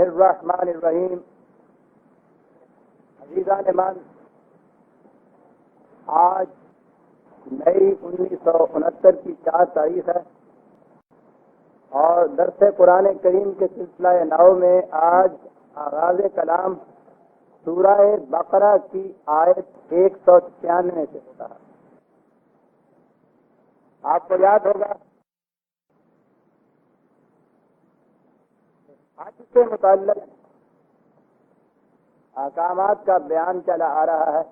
الرحمن الرحیم. عزیزان من، آج مئی 1969 کی 4 تاریخ ہے اور درس قرآن کریم کے سلسلہ نو میں آج آغاز کلام سورہ بقرہ کی آیت 196 سے ہوتا ہے. آپ کو یاد ہوگا حج سے متعلق احکامات کا بیان چلا آ رہا ہے.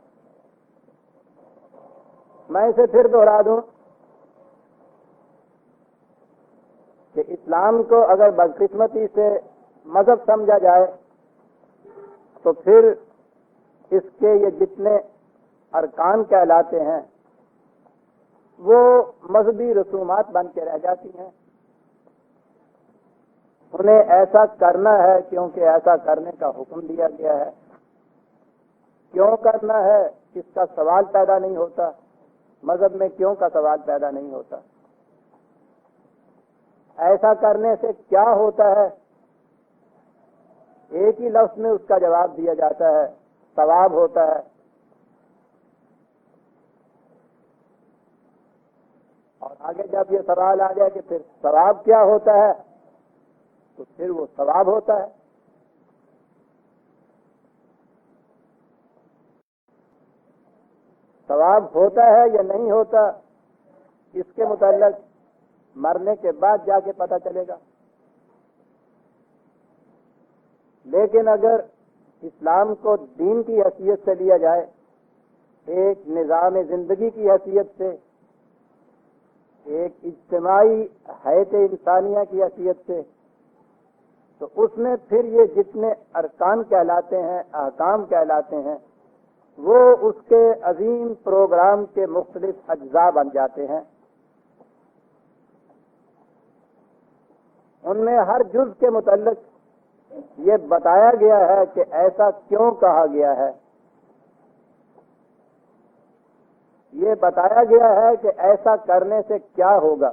میں اسے پھر دوہرا دوں کہ اسلام کو اگر بدقسمتی سے مذہب سمجھا جائے تو پھر اس کے یہ جتنے ارکان کہلاتے ہیں وہ مذہبی رسومات بن کے رہ جاتی ہیں. انہیں ایسا کرنا ہے کیونکہ ایسا کرنے کا حکم دیا گیا ہے. کیوں کرنا ہے اس کا سوال پیدا نہیں ہوتا. مذہب میں کیوں کا سوال پیدا نہیں ہوتا. ایسا کرنے سے کیا ہوتا ہے ایک ہی لفظ میں اس کا جواب دیا جاتا ہے، ثواب ہوتا ہے. اور آگے جب یہ سوال آ جائے کہ پھر ثواب کیا ہوتا ہے تو پھر وہ ثواب ہوتا ہے. ثواب ہوتا ہے یا نہیں ہوتا اس کے متعلق مرنے کے بعد جا کے پتہ چلے گا. لیکن اگر اسلام کو دین کی حیثیت سے لیا جائے، ایک نظام زندگی کی حیثیت سے، ایک اجتماعی حیات انسانیہ کی حیثیت سے، تو اس میں پھر یہ جتنے ارکان کہلاتے ہیں، احکام کہلاتے ہیں، وہ اس کے عظیم پروگرام کے مختلف اجزاء بن جاتے ہیں. ان میں ہر جز کے متعلق یہ بتایا گیا ہے کہ ایسا کیوں کہا گیا ہے. یہ بتایا گیا ہے کہ ایسا کرنے سے کیا ہوگا،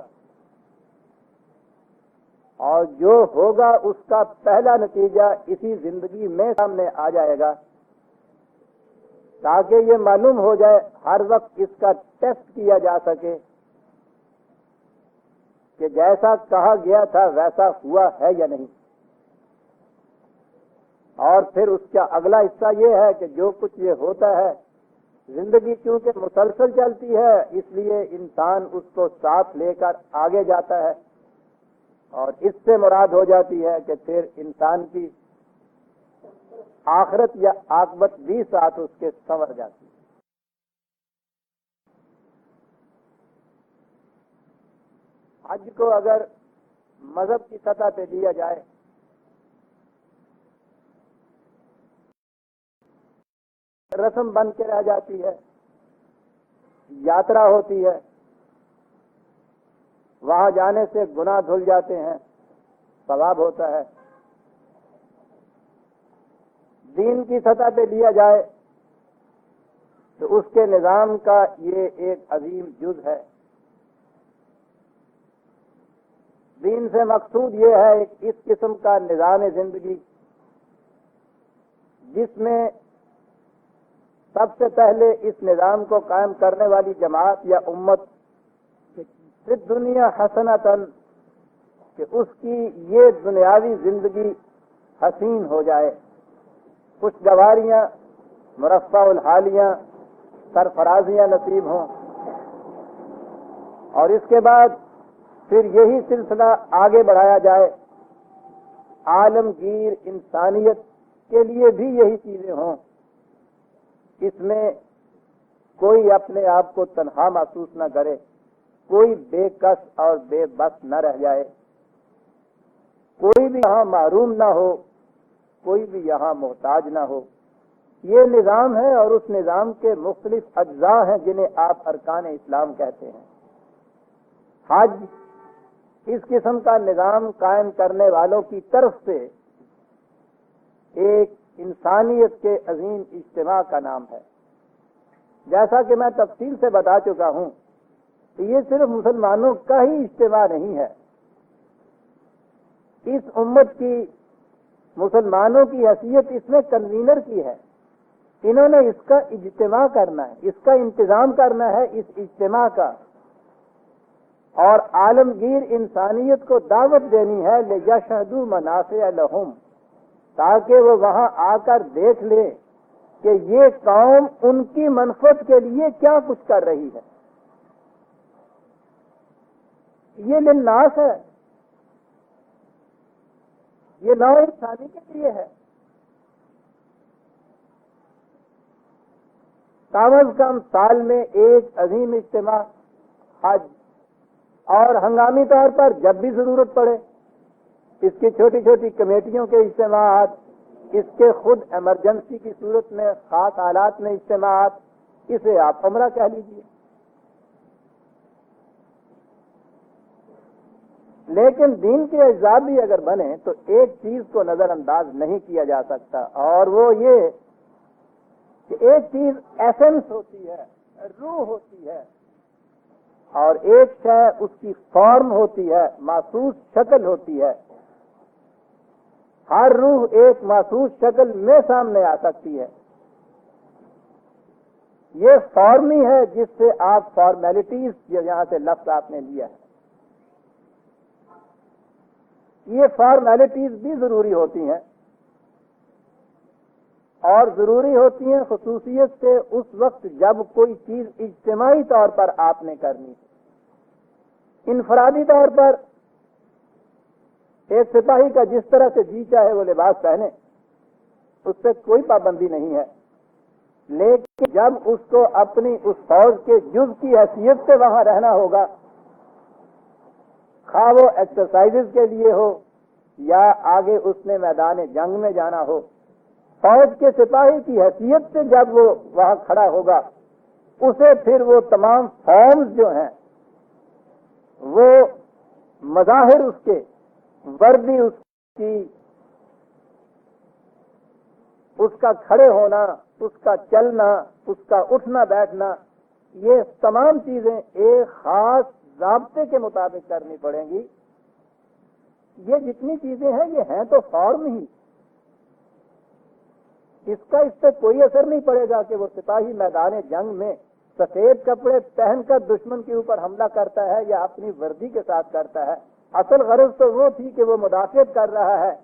اور جو ہوگا اس کا پہلا نتیجہ اسی زندگی میں سامنے آ جائے گا، تاکہ یہ معلوم ہو جائے، ہر وقت اس کا ٹیسٹ کیا جا سکے کہ جیسا کہا گیا تھا ویسا ہوا ہے یا نہیں. اور پھر اس کا اگلا حصہ یہ ہے کہ جو کچھ یہ ہوتا ہے، زندگی چونکہ مسلسل چلتی ہے اس لیے انسان اس کو ساتھ لے کر آگے جاتا ہے، اور اس سے مراد ہو جاتی ہے کہ پھر انسان کی آخرت یا عاقبت بھی ساتھ اس کے سنور جاتی ہے. حج کو اگر مذہب کی سطح پہ لیا جائے رسم بن کے رہ جاتی ہے، یاترا ہوتی ہے، وہاں جانے سے گناہ دھل جاتے ہیں، ثواب ہوتا ہے. دین کی سطح پہ لیا جائے تو اس کے نظام کا یہ ایک عظیم جز ہے. دین سے مقصود یہ ہے ایک اس قسم کا نظام زندگی جس میں سب سے پہلے اس نظام کو قائم کرنے والی جماعت یا امت فی الدنیا حسنۃ، کہ اس کی یہ دنیاوی زندگی حسین ہو جائے، خوشگواریاں، مرفع الحالیاں، سرفرازیاں نصیب ہوں. اور اس کے بعد پھر یہی سلسلہ آگے بڑھایا جائے، عالمگیر انسانیت کے لیے بھی یہی چیزیں ہوں. اس میں کوئی اپنے آپ کو تنہا محسوس نہ کرے، کوئی بے کس اور بے بس نہ رہ جائے، کوئی بھی یہاں محروم نہ ہو، کوئی بھی یہاں محتاج نہ ہو. یہ نظام ہے اور اس نظام کے مختلف اجزاء ہیں جنہیں آپ ارکان اسلام کہتے ہیں. حج اس قسم کا نظام قائم کرنے والوں کی طرف سے ایک انسانیت کے عظیم اجتماع کا نام ہے. جیسا کہ میں تفصیل سے بتا چکا ہوں کہ یہ صرف مسلمانوں کا ہی اجتماع نہیں ہے. اس امت کی مسلمانوں کی حیثیت اس میں کنوینر کی ہے. انہوں نے اس کا اجتماع کرنا ہے, اس کا انتظام کرنا ہے, اس اجتماع کا, اور عالمگیر انسانیت کو دعوت دینی ہے لِیَشْهَدُوا مَنَافِعَ لَهُمْ, تاکہ وہ وہاں آ کر دیکھ لے کہ یہ قوم ان کی منفعت کے لیے کیا کچھ کر رہی ہے. یہ للناس ہے, یہ نوع انسانی کے لیے ہے. کم از کم سال میں ایک عظیم اجتماع, حج, اور ہنگامی طور پر جب بھی ضرورت پڑے اس کی چھوٹی چھوٹی کمیٹیوں کے اجتماعات, اس کے خود ایمرجنسی کی صورت میں خاص حالات میں اجتماعات, اسے آپ عمرہ کہہ لیجیے. لیکن دین کے اجزاء بھی اگر بنے تو ایک چیز کو نظر انداز نہیں کیا جا سکتا, اور وہ یہ کہ ایک چیز ایسنس ہوتی ہے, روح ہوتی ہے, اور ایک شے اس کی فارم ہوتی ہے, محسوس شکل ہوتی ہے. ہر روح ایک محسوس شکل میں سامنے آ سکتی ہے. یہ فارم ہی ہے جس سے آپ فارمیلٹیز, یہاں سے لفظ آپ نے لیا ہے, یہ فارمیلٹیز بھی ضروری ہوتی ہیں, اور ضروری ہوتی ہیں خصوصیت سے اس وقت جب کوئی چیز اجتماعی طور پر آپ نے کرنی ہے. انفرادی طور پر ایک سپاہی کا جس طرح سے جی چاہے وہ لباس پہنے, اس پہ کوئی پابندی نہیں ہے, لیکن جب اس کو اپنی اس فوج کے جز کی حیثیت سے وہاں رہنا ہوگا, خواہ وہ ایکسرسائزز کے لیے ہو یا آگے اس نے میدان جنگ میں جانا ہو, فوج کے سپاہی کی حیثیت سے جب وہ وہاں کھڑا ہوگا, اسے پھر وہ تمام فارمز جو ہیں, وہ مظاہر اس کے, وردی اس کی, اس کا کھڑے ہونا, اس کا چلنا, اس کا اٹھنا بیٹھنا, یہ تمام چیزیں ایک خاص ضابطے کے مطابق کرنی پڑیں گی. یہ جتنی چیزیں ہیں یہ ہیں تو فارم ہی, اس کا اس پہ کوئی اثر نہیں پڑے گا کہ وہ سپاہی میدان جنگ میں سفید کپڑے پہن کر دشمن کے اوپر حملہ کرتا ہے یا اپنی وردی کے ساتھ کرتا ہے. اصل غرض تو وہ تھی کہ وہ مدافعت کر رہا ہے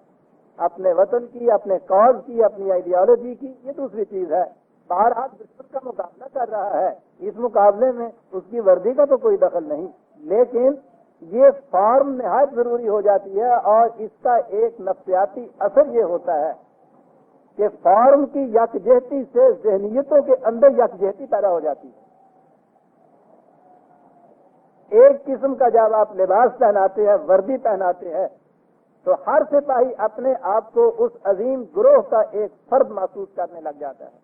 اپنے وطن کی, اپنے کاز کی, اپنی آئیڈیالوجی کی, یہ دوسری چیز ہے. بہرحال دشمن کا مقابلہ کر رہا ہے, اس مقابلے میں اس کی وردی کا تو کوئی دخل نہیں, لیکن یہ فارم نہایت ضروری ہو جاتی ہے, اور اس کا ایک نفسیاتی اثر یہ ہوتا ہے کہ فارم کی یکجہتی سے ذہنیتوں کے اندر یکجہتی پیدا ہو جاتی ہے. ایک قسم کا جب آپ لباس پہناتے ہیں, وردی پہناتے ہیں, تو ہر سپاہی اپنے آپ کو اس عظیم گروہ کا ایک فرد محسوس کرنے لگ جاتا ہے.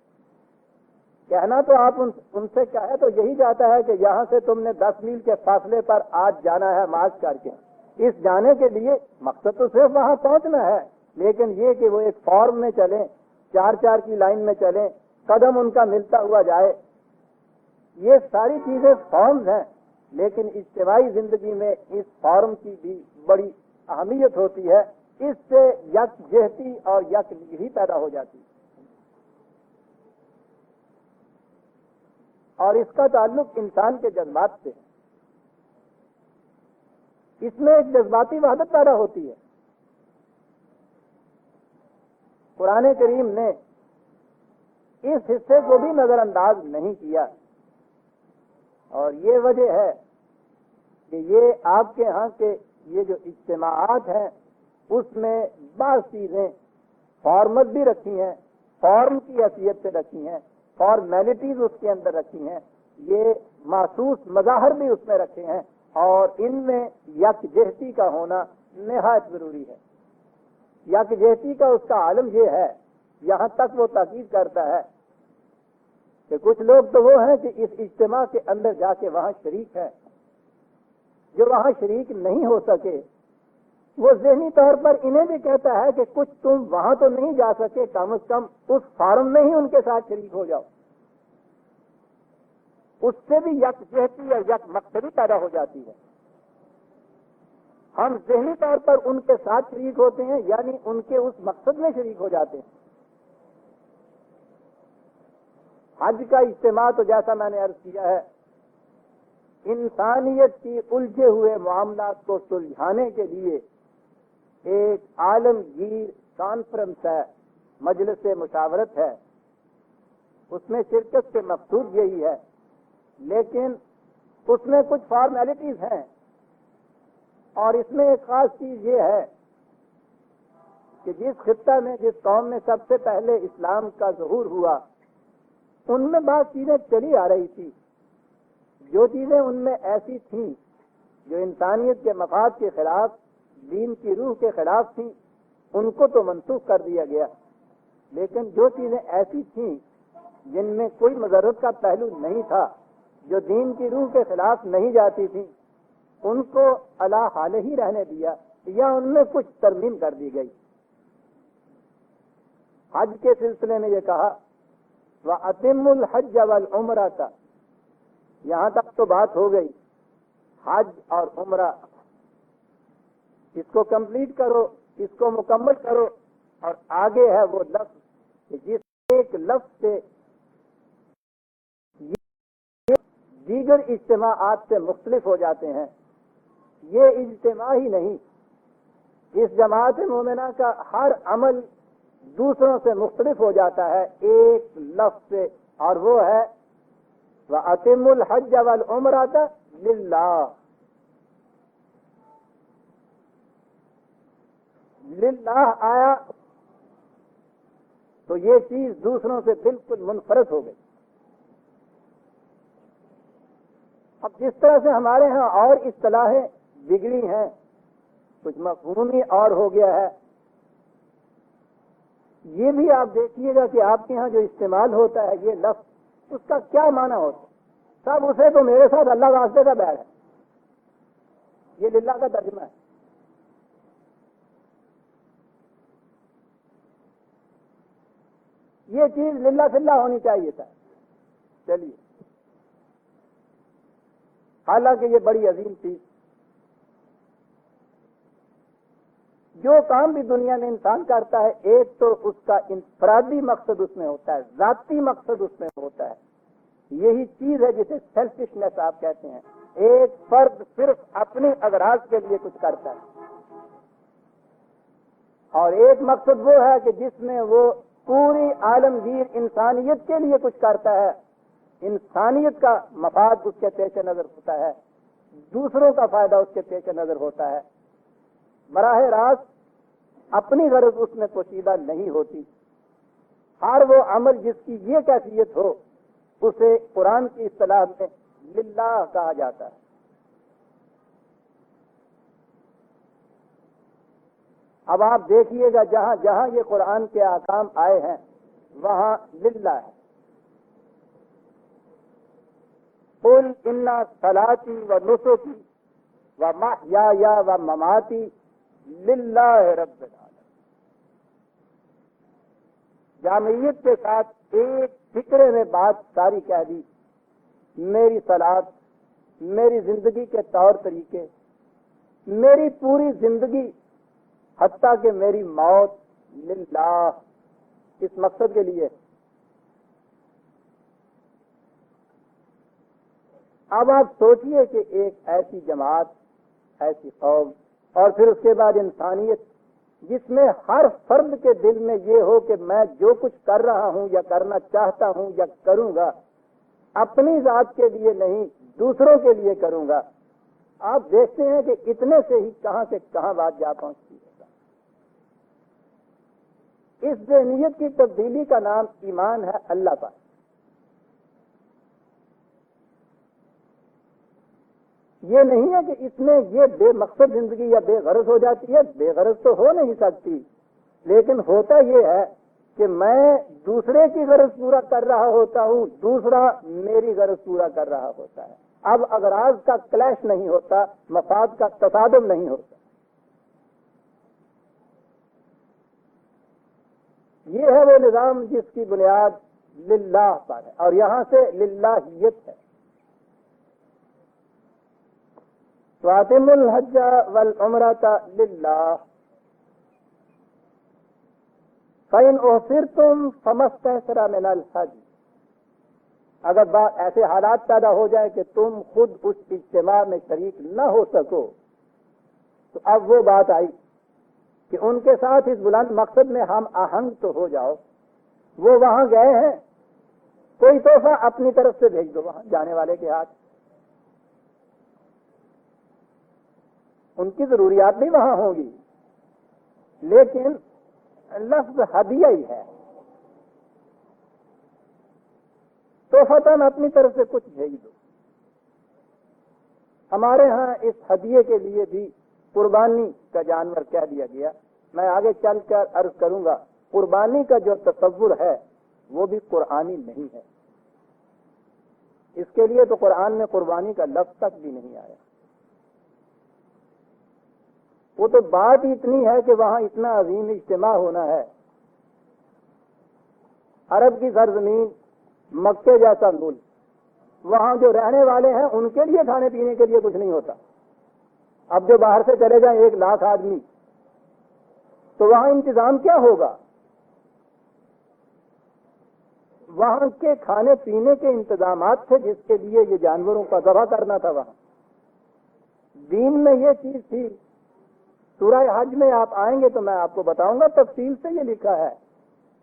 کہنا تو آپ ان سے کہے تو یہی چاہتا ہے کہ یہاں سے تم نے 10 میل کے فاصلے پر آج جانا ہے مارچ کر کے. اس جانے کے لیے مقصد تو صرف وہاں پہنچنا ہے, لیکن یہ کہ وہ ایک فارم میں چلیں, 4 کی لائن میں چلیں, قدم ان کا ملتا ہوا جائے, یہ ساری چیزیں فارمز ہیں. لیکن اجتماعی زندگی میں اس فارم کی بھی بڑی اہمیت ہوتی ہے, اس سے یکجہتی اور یکجہتی پیدا ہو جاتی ہے. اور اس کا تعلق انسان کے جذبات سے, اس میں ایک جذباتی وحدت پیدا ہوتی ہے. قرآن کریم نے اس حصے کو بھی نظر انداز نہیں کیا, اور یہ وجہ ہے کہ یہ آپ کے ہاں کے یہ جو اجتماعات ہیں اس میں بعض چیزیں فارمت بھی رکھی ہیں, فارم کی حیثیت سے رکھی ہیں, فارمیلٹیز اس کے اندر رکھی ہیں, یہ محسوس مظاہر بھی اس میں رکھے ہیں, اور ان میں یکجہتی کا ہونا نہایت ضروری ہے. یکجہتی کا اس کا عالم یہ ہے, یہاں تک وہ تاکید کرتا ہے کہ کچھ لوگ تو وہ ہیں کہ اس اجتماع کے اندر جا کے وہاں شریک ہیں, جو وہاں شریک نہیں ہو سکے وہ ذہنی طور پر انہیں بھی کہتا ہے کہ کچھ تم وہاں تو نہیں جا سکے, کم از کم اس فارم میں ہی ان کے ساتھ شریک ہو جاؤ. اس سے بھی یکجہتی اور یک مقصدی پیدا ہو جاتی ہے. ہم ذہنی طور پر ان کے ساتھ شریک ہوتے ہیں، یعنی ان کے اس مقصد میں شریک ہو جاتے ہیں۔ حج کا اجتماع تو جیسا میں نے عرض کیا ہے، انسانیت کی الجھے ہوئے معاملات کو سلجھانے کے لیے ایک عالمگیر کانفرنس ہے، مجلس مشاورت ہے، اس میں شرکت سے مقصود یہی ہے، لیکن اس میں کچھ فارمیلٹیز ہیں، اور اس میں ایک خاص چیز یہ ہے کہ جس خطہ میں، جس قوم میں سب سے پہلے اسلام کا ظہور ہوا، ان میں بعض چیزیں چلی آ رہی تھی، جو چیزیں ان میں ایسی تھیں جو انسانیت کے مفاد کے خلاف، دین کی روح کے خلاف تھیں، ان کو تو منسوخ کر دیا گیا، لیکن جو چیزیں ایسی تھیں جن میں کوئی مضرت کا پہلو نہیں تھا، جو دین کی روح کے خلاف نہیں جاتی تھیں، ان کو علی حال ہی رہنے دیا یا ان میں کچھ ترمیم کر دی گئی۔ حج کے سلسلے میں یہ کہا وَأَتِمُّ الْحَجَّ وَالْعُمْرَةَ، یہاں تک تو بات ہو گئی، حج اور عمرہ اس کو کمپلیٹ کرو، اس کو مکمل کرو، اور آگے ہے وہ لفظ کہ جس ایک لفظ سے دیگر اجتماعات سے مختلف ہو جاتے ہیں۔ یہ اجتماع ہی نہیں، اس جماعت مومنہ کا ہر عمل دوسروں سے مختلف ہو جاتا ہے ایک لفظ سے، اور وہ ہے وَأَتِمُّ الْحَجَّ وَالْعُمْرَةَ لِلَّهِ۔ للہ آیا تو یہ چیز دوسروں سے بالکل منفرد ہو گئی۔ اب جس طرح سے ہمارے ہاں اور اصطلاحیں بگڑی ہیں، کچھ مفہومی اور ہو گیا ہے، یہ بھی آپ دیکھیے گا کہ آپ کے ہاں جو استعمال ہوتا ہے یہ لفظ، اس کا کیا معنی ہوتا ہے؟ سب اسے تو میرے ساتھ اللہ واسطے کا بیٹھ ہے، یہ للہ کا ترجمہ ہے۔ یہ چیز للہ فلہ ہونی چاہیے تھا۔ چلیے، حالانکہ یہ بڑی عظیم چیز، جو کام بھی دنیا میں انسان کرتا ہے، ایک تو اس کا انفرادی مقصد اس میں ہوتا ہے، ذاتی مقصد اس میں ہوتا ہے، یہی چیز ہے جسے سیلفشنس آپ کہتے ہیں۔ ایک فرد صرف اپنے اغراض کے لیے کچھ کرتا ہے، اور ایک مقصد وہ ہے کہ جس میں وہ پوری عالمگیر انسانیت کے لیے کچھ کرتا ہے، انسانیت کا مفاد اس کے پیش نظر ہوتا ہے، دوسروں کا فائدہ اس کے پیش نظر ہوتا ہے، براہ راست اپنی غرض اس میں پوشیدہ نہیں ہوتی۔ ہر وہ عمل جس کی یہ کیفیت ہو اسے قرآن کی اصطلاح میں للہ کہا جاتا ہے۔ اب آپ دیکھیے گا جہاں جہاں یہ قرآن کے احکام آئے ہیں وہاں للہ ہے۔ قل ان صلاتی و نسکی و محیای و مماتی للہ رب العالمین۔ جامعیت کے ساتھ ایک فکرے میں بات ساری کہہ دی، میری صلات، میری زندگی کے طور طریقے، میری پوری زندگی حتیٰ کہ میری موت للہ، اس مقصد کے لیے۔ اب آپ سوچئے کہ ایک ایسی جماعت، ایسی قوم، اور پھر اس کے بعد انسانیت، جس میں ہر فرد کے دل میں یہ ہو کہ میں جو کچھ کر رہا ہوں یا کرنا چاہتا ہوں یا کروں گا، اپنی ذات کے لیے نہیں، دوسروں کے لیے کروں گا۔ آپ دیکھتے ہیں کہ اتنے سے ہی کہاں سے کہاں بات جا پہنچتی ہے۔ اس ذہنیت کی تبدیلی کا نام ایمان ہے اللہ پر۔ یہ نہیں ہے کہ اس میں یہ بے مقصد زندگی یا بے غرض ہو جاتی ہے، بے غرض تو ہو نہیں سکتی، لیکن ہوتا یہ ہے کہ میں دوسرے کی غرض پورا کر رہا ہوتا ہوں، دوسرا میری غرض پورا کر رہا ہوتا ہے۔ اب اغراض کا کلیش نہیں ہوتا، مفاد کا تصادم نہیں ہوتا۔ یہ ہے وہ نظام جس کی بنیاد للہ پر ہے، اور یہاں سے للہیت ہے۔ وَأَتِمُّوا الْحَجَّ وَالْعُمْرَةَ لِلَّهِ فَإِنْ أُحْصِرْتُمْ فَمَا اسْتَيْسَرَ مِنَ الْحَدْيِ، اگر بات ایسے حالات پیدا ہو جائے کہ تم خود اس اجتماع میں شریک نہ ہو سکو، تو اب وہ بات آئی کہ ان کے ساتھ اس بلند مقصد میں ہم آہنگ تو ہو جاؤ. وہ وہاں گئے ہیں، کوئی تحفہ اپنی طرف سے بھیج دو وہاں جانے والے کے ہاتھ. ان کی ضروریات بھی وہاں ہوں گی، لیکن لفظ ہدیہ ہی ہے. تحفتاً اپنی طرف سے کچھ بھیج دو. ہمارے ہاں اس ہدیے کے لیے بھی قربانی کا جانور کہہ دیا گیا. میں آگے چل کر عرض کروں گا قربانی کا جو تصور ہے وہ بھی قرآنی نہیں ہے. اس کے لیے تو قرآن میں قربانی کا لفظ تک بھی نہیں آیا. وہ تو بات ہی اتنی ہے کہ وہاں اتنا عظیم اجتماع ہونا ہے. عرب کی سرزمین، مکے جیسا ملک، وہاں جو رہنے والے ہیں ان کے لیے کھانے پینے کے لیے کچھ نہیں ہوتا. اب جو باہر سے چلے جائیں 1 لاکھ آدمی، تو وہاں انتظام کیا ہوگا؟ وہاں کے کھانے پینے کے انتظامات تھے جس کے لیے یہ جانوروں کا ذبح کرنا تھا. وہاں دین میں یہ چیز تھی. سورہ حج میں آپ آئیں گے تو میں آپ کو بتاؤں گا، تفصیل سے یہ لکھا ہے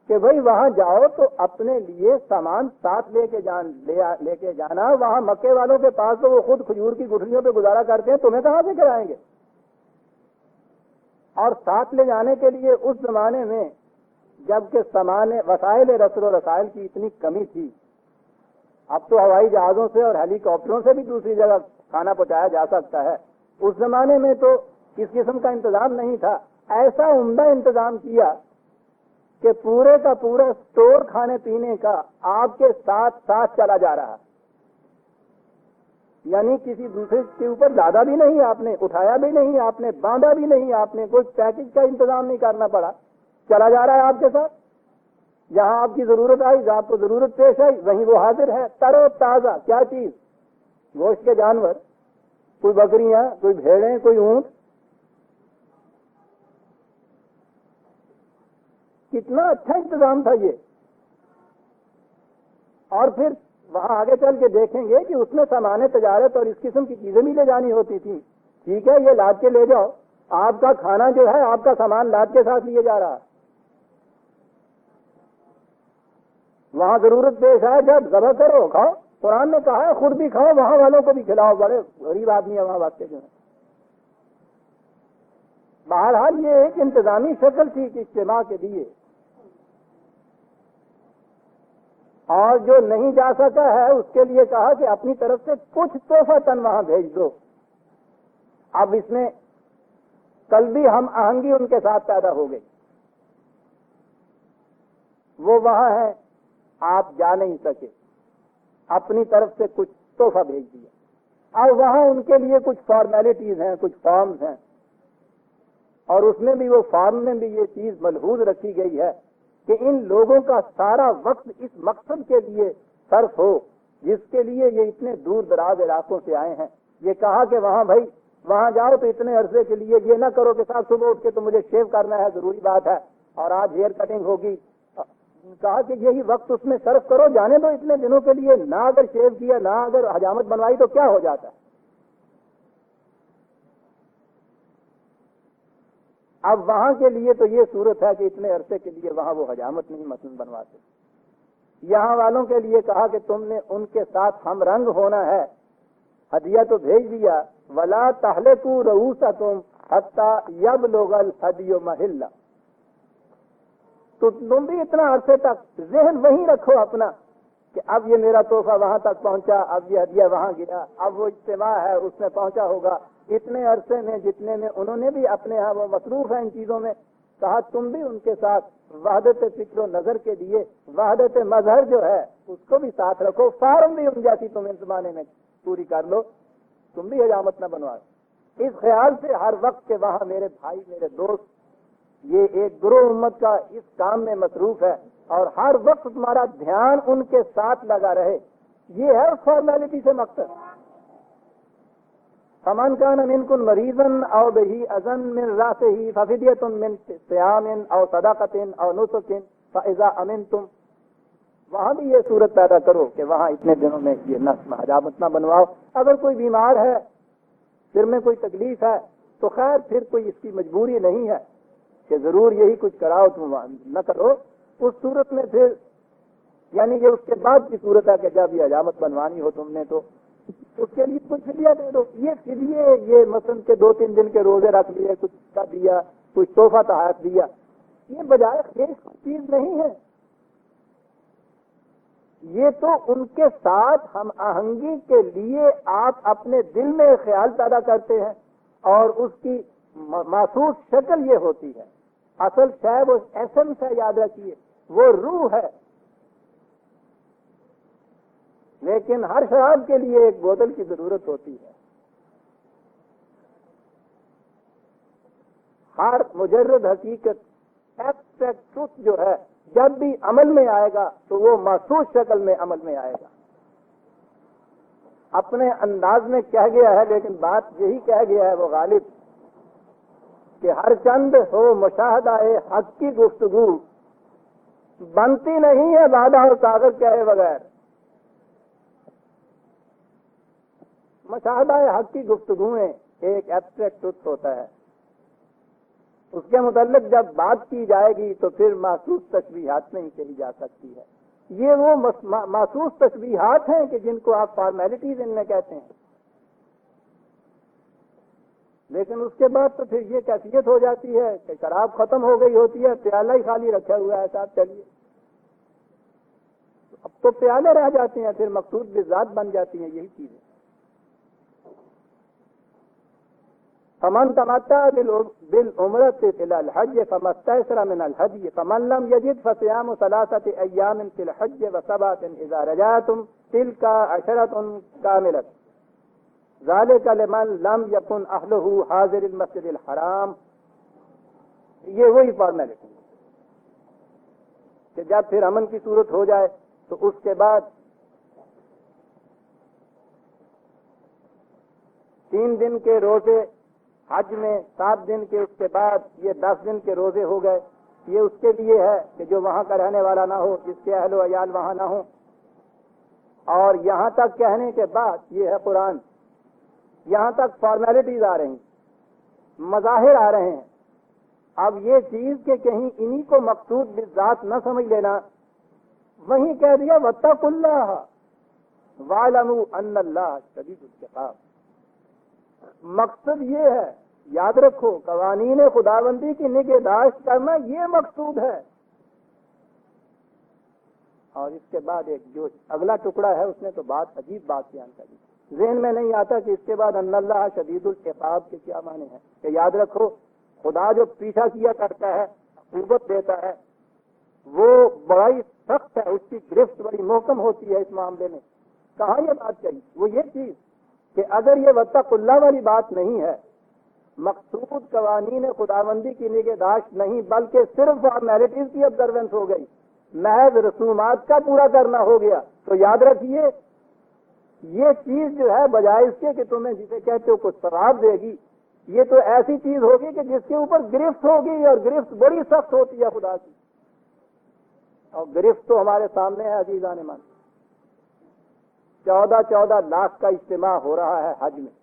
کہ بھائی وہاں جاؤ تو اپنے لیے سامان ساتھ لے کے جانا. وہاں مکے والوں کے پاس تو وہ خود کھجور کی گٹھلیوں پہ گزارا کرتے ہیں، تمہیں کہاں سے کرائیں گے؟ اور ساتھ لے جانے کے لیے اس زمانے میں جبکہ سامان وسائل رسل و رسائل کی اتنی کمی تھی، اب تو ہوائی جہازوں سے اور ہیلی کاپٹروں سے بھی دوسری جگہ کھانا پہنچایا جا سکتا ہے. اس زمانے میں تو اس قسم کا انتظام نہیں تھا. ایسا عمدہ انتظام کیا کہ پورے کا پورا اسٹور کھانے پینے کا آپ کے ساتھ ساتھ چلا جا رہا. یعنی کسی دوسرے کے اوپر لادا بھی نہیں آپ نے، اٹھایا بھی نہیں آپ نے، باندھا بھی نہیں آپ نے، کوئی پیکج کا انتظام نہیں کرنا پڑا. چلا جا رہا ہے آپ کے ساتھ. جہاں آپ کی ضرورت آئی، آپ کو ضرورت پیش آئی، وہیں وہ حاضر ہے. تر و تازہ کیا چیز؟ گوشت کے جانور، کوئی بکریاں، کوئی بھیڑیں، کوئی اونٹ. کتنا اچھا انتظام تھا یہ. اور پھر وہاں آگے چل کے دیکھیں گے کہ اس میں سامان تجارت اور اس قسم کی چیزیں بھی لے جانی ہوتی تھی. ٹھیک ہے، یہ لاد کے لے جاؤ، آپ کا کھانا جو ہے، آپ کا سامان لاد کے ساتھ لیے جا رہا. وہاں ضرورت پیش آئے جب ذبح کرو، کھاؤ. قرآن نے کہا ہے خود بھی کھاؤ، وہاں والوں کو بھی کھلاؤ. بڑے غریب آدمی ہیں وہاں واقع جو ہیں. بہرحال یہ ایک انتظامی شکل تھی کہ اجتماع کے لیے. اور جو نہیں جا سکا ہے اس کے لیے کہا کہ اپنی طرف سے کچھ تحفہ تن وہاں بھیج دو. اب اس میں کل بھی ہم آہنگی ان کے ساتھ پیدا ہو گئی. وہ وہاں ہیں، آپ جا نہیں سکے، اپنی طرف سے کچھ تحفہ بھیج دیا. اب وہاں ان کے لیے کچھ فارمیلٹیز ہیں، کچھ فارمز ہیں، اور اس میں بھی وہ فارم میں بھی یہ چیز ملحوظ رکھی گئی ہے کہ ان لوگوں کا سارا وقت اس مقصد کے لیے صرف ہو جس کے لیے یہ اتنے دور دراز علاقوں سے آئے ہیں. یہ کہا کہ وہاں بھائی وہاں جاؤ تو اتنے عرصے کے لیے یہ نہ کرو کہ صاحب صبح اٹھ کے تو مجھے شیو کرنا ہے، ضروری بات ہے، اور آج ہیئر کٹنگ ہوگی. کہا کہ یہی وقت اس میں صرف کرو، جانے دو اتنے دنوں کے لیے. نہ اگر شیو کیا، نہ اگر حجامت بنوائی تو کیا ہو جاتا ہے. اب وہاں کے لیے تو یہ صورت ہے کہ اتنے عرصے کے لیے وہاں وہ حجامت نہیں مثلا بنواتے. یہاں والوں کے لیے کہا کہ تم نے ان کے ساتھ ہم رنگ ہونا ہے. ہدیہ تو بھیج دیا، ولا تہلکوا رؤوسکم حتی یبلغ الہدی محلہ. تو تم بھی اتنا عرصے تک ذہن وہیں رکھو اپنا کہ اب یہ میرا تحفہ وہاں تک پہنچا، اب یہ ہدیہ وہاں گیا، اب وہ اجتماع ہے اس میں پہنچا ہوگا. اتنے عرصے میں جتنے میں انہوں نے بھی اپنے ہاں وہ مصروف ہیں ان چیزوں میں، کہا تم بھی ان کے ساتھ وحدت فکر و نظر کے لیے وحدت مظہر جو ہے اس کو بھی ساتھ رکھو. فارم بھی ان جیسی تم اس زمانے میں پوری کر لو، تم بھی حجامت نہ بنوا. اس خیال سے ہر وقت کے وہاں میرے بھائی، میرے دوست، یہ ایک گروہ امت کا اس کام میں مصروف ہے اور ہر وقت تمہارا دھیان ان کے ساتھ لگا رہے. یہ ہے فارمیلٹی سے مقصد. فمن کان منکم مریضا او بہ اذى من راسه ففدیۃ من صیام او صدقۃ او نسک فاذا امنتم. وہاں بھی یہ صورت پیدا کرو کہ وہاں اتنے دنوں میں یہ نسم حجامت نہ بنواؤ. اگر کوئی بیمار ہے، سر میں کوئی تکلیف ہے، تو خیر پھر کوئی اس کی مجبوری نہیں ہے کہ ضرور یہی کچھ کراؤ تم نہ کرو. اس صورت میں پھر یعنی یہ اس کے بعد کی صورت ہے کہ جب یہ حجامت بنوانی ہو تم نے تو اس کے لیے کچھ فدیہ دے دو. یہ فدیے یہ مثلاً کے 2-3 دن کے روزے رکھ لیے، کچھ کا دیا، کچھ تحفہ تحائف دیا، یہ بجائے خیر چیز نہیں ہے. یہ تو ان کے ساتھ ہم آہنگی کے لیے آپ اپنے دل میں خیال پیدا کرتے ہیں اور اس کی محسوس شکل یہ ہوتی ہے. اصل شے وہ ایسنس ہے، یاد رکھیے، وہ روح ہے. لیکن ہر شراب کے لیے ایک بوتل کی ضرورت ہوتی ہے. ہر مجرد حقیقت ایبسٹریکٹ ٹروتھ جو ہے جب بھی عمل میں آئے گا تو وہ محسوس شکل میں عمل میں آئے گا. اپنے انداز میں کہہ گیا ہے لیکن بات یہی کہہ گیا ہے وہ غالب کہ ہر چند ہو مشاہدہ حق کی گفتگو بنتی نہیں ہے وعدہ اور کاغذ کہے بغیر. مشاہدہ حق کی گفتگویں ایک ایبسٹریکٹ ٹروتھ ہوتا ہے. اس کے متعلق جب بات کی جائے گی تو پھر محسوس تشبیہات نہیں کہی جا سکتی ہے. یہ وہ محسوس تشبیہات ہیں کہ جن کو آپ فارمیلٹیز ان میں کہتے ہیں. لیکن اس کے بعد تو پھر یہ کیفیت ہو جاتی ہے کہ شراب ختم ہو گئی ہوتی ہے، پیالہ ہی خالی رکھا ہوا ہے صاحب چلیے. اب تو پیالے رہ جاتے ہیں، پھر مقصود بذات بن جاتی ہیں یہی چیزیں. فمن تمتع بالعمرۃ الى الحج فما استيسر من الهدي فمن لم يجد فصيام 3 ايام في الحج و7 اذا رجعتم تلك 10 كاملة ذلك لمن لم يكن اهله حاضر المسجد الحرام. یہ وہی فارمیلٹی کہ جب پھر امن کی صورت ہو جائے تو اس کے بعد 3 دن کے روزے حج میں، 7 دن کے اس کے بعد یہ 10 دن کے روزے ہو گئے. یہ اس کے لیے ہے کہ جو وہاں کا رہنے والا نہ ہو، جس کے اہل و عیال وہاں نہ ہوں. اور یہاں تک کہنے کے بعد یہ ہے قرآن، یہاں تک فارمیلٹیز آ رہی ہیں، مظاہر آ رہے ہیں. اب یہ چیز کہ کہیں انہی کو مقصود بالذات نہ سمجھ لینا، وہیں کہہ دیا واتقوا اللہ واعلموا ان اللہ شدید العقاب. مقصد یہ ہے، یاد رکھو، قوانین خداوندی کی نگہداشت کرنا یہ مقصود ہے. اور اس کے بعد ایک جو اگلا ٹکڑا ہے اس نے تو بات عجیب بات بیان کر دی. ذہن میں نہیں آتا کہ اس کے بعد ان اللہ شدید العقاب کے کیا معنی ہیں. کہ یاد رکھو خدا جو پیچھا کیا کرتا ہے، عقوبت دیتا ہے، وہ بڑی سخت ہے، اس کی گرفت بڑی محکم ہوتی ہے. اس معاملے میں کہاں یہ بات کہی؟ وہ یہ چیز کہ اگر یہ واتقوا اللہ والی بات نہیں ہے، مقصود قوانین خداوندی کی نگہداشت نہیں بلکہ صرف فارمیلٹیز کی آبزروینس ہو گئی، محض رسومات کا پورا کرنا ہو گیا، تو یاد رکھیے یہ چیز جو ہے بجائے اس کے کہ تمہیں جسے کہتے ہو کچھ ثواب دے گی، یہ تو ایسی چیز ہوگی کہ جس کے اوپر گرفت ہوگی، اور گرفت بڑی سخت ہوتی ہے خدا کی. اور گرفت تو ہمارے سامنے ہے عزیزان من. 14 لاکھ کا اجتماع ہو رہا ہے حج میں.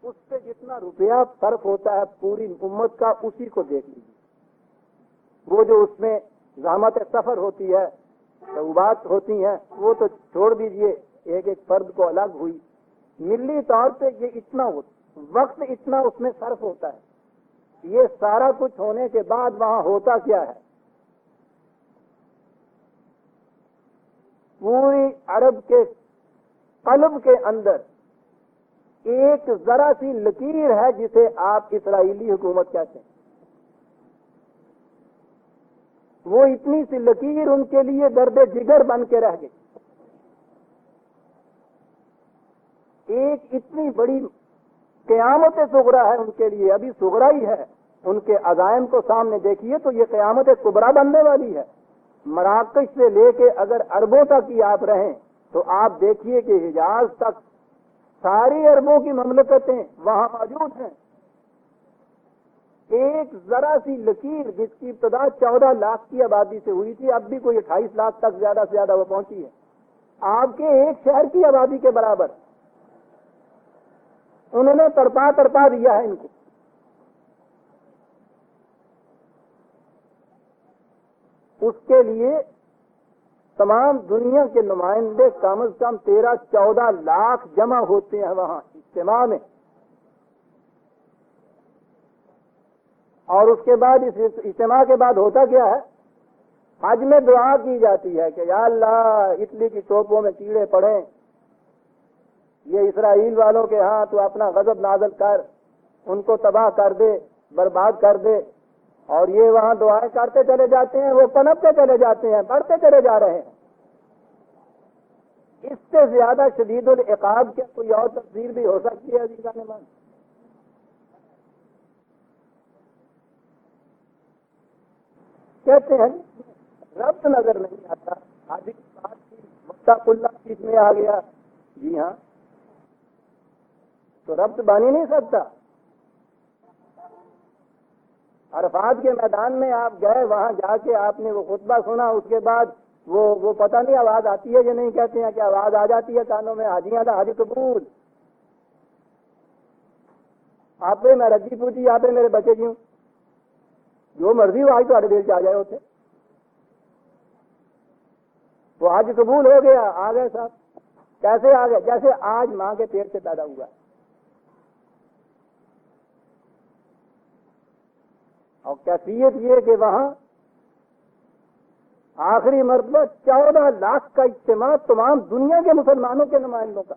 اس سے جتنا روپیہ صرف ہوتا ہے پوری امت کا، اسی کو دیکھ لیجیے. وہ جو اس میں زحمت سفر ہوتی ہے، صعوبات ہوتی ہیں، وہ تو چھوڑ دیجئے، ایک ایک فرد کو الگ ہوئی. ملی طور پہ یہ اتنا وقت اتنا اس میں صرف ہوتا ہے. یہ سارا کچھ ہونے کے بعد وہاں ہوتا کیا ہے؟ پوری عرب کے قلب کے اندر ایک ذرا سی لکیر ہے جسے آپ اسرائیلی حکومت کہتے ہیں. وہ اتنی سی لکیر ان کے لیے درد جگر بن کے رہ گئی. ایک اتنی بڑی قیامت صغرا ہے ان کے لیے، ابھی صغرا ہی ہے. ان کے عزائم کو سامنے دیکھیے تو یہ قیامت کبرا بننے والی ہے. مراکش سے لے کے اگر عربوں تک ہی آپ رہیں تو آپ دیکھیے کہ حجاز تک ساری عربوں کی مملکتیں وہاں موجود ہیں. ایک ذرا سی لکیر جس کی ابتدا 14 لاکھ کی آبادی سے ہوئی تھی، اب بھی کوئی 28 لاکھ تک زیادہ سے زیادہ وہ پہنچی ہے. آپ کے ایک شہر کی آبادی کے برابر انہوں نے تڑپا تڑپا دیا ہے ان کو. اس کے لیے تمام دنیا کے نمائندے کم از کم 13-14 لاکھ جمع ہوتے ہیں وہاں اجتماع میں. اور اس کے بعد اس اجتماع کے بعد ہوتا کیا ہے؟ حج میں دعا کی جاتی ہے کہ یا اللہ اٹلی کی توپوں میں کیڑے پڑیں، یہ اسرائیل والوں کے ہاں تو اپنا غضب نازل کر، ان کو تباہ کر دے، برباد کر دے. اور یہ وہاں دعائیں کرتے چلے جاتے ہیں، وہ پنپتے چلے جاتے ہیں، بڑھتے چلے جا رہے ہیں. اس سے زیادہ شدید العقاب کیا کوئی اور تفسیر بھی ہو سکتی ہے عزیزان من؟ کہتے ہیں ربط نظر نہیں آتا. آج کی بات کی متق اللہ چیز میں آ گیا. جی ہاں، تو ربط بن ہی نہیں سکتا. عرفات کے میدان میں آپ گئے، وہاں جا کے آپ نے وہ خطبہ سنا، اس کے بعد وہ پتہ نہیں آواز آتی ہے یا نہیں، کہتے ہیں کہ آواز آ جاتی ہے کانوں میں، حاجیاں دا حج قبول. آپ پہ میں رجی پوچھی، آپ پہ میرے بچے کیوں، جو مرضی ہو آج تو دل چ آ جائے ہوتے. وہ حج قبول ہو گیا، آ گئے صاحب. کیسے آ گئے؟ جیسے آج ماں کے پیٹ سے پیدا ہوا. اور کیفیت یہ کہ وہاں آخری مرتبہ 14 لاکھ کا اجتماع تمام دنیا کے مسلمانوں کے نمائندوں کا.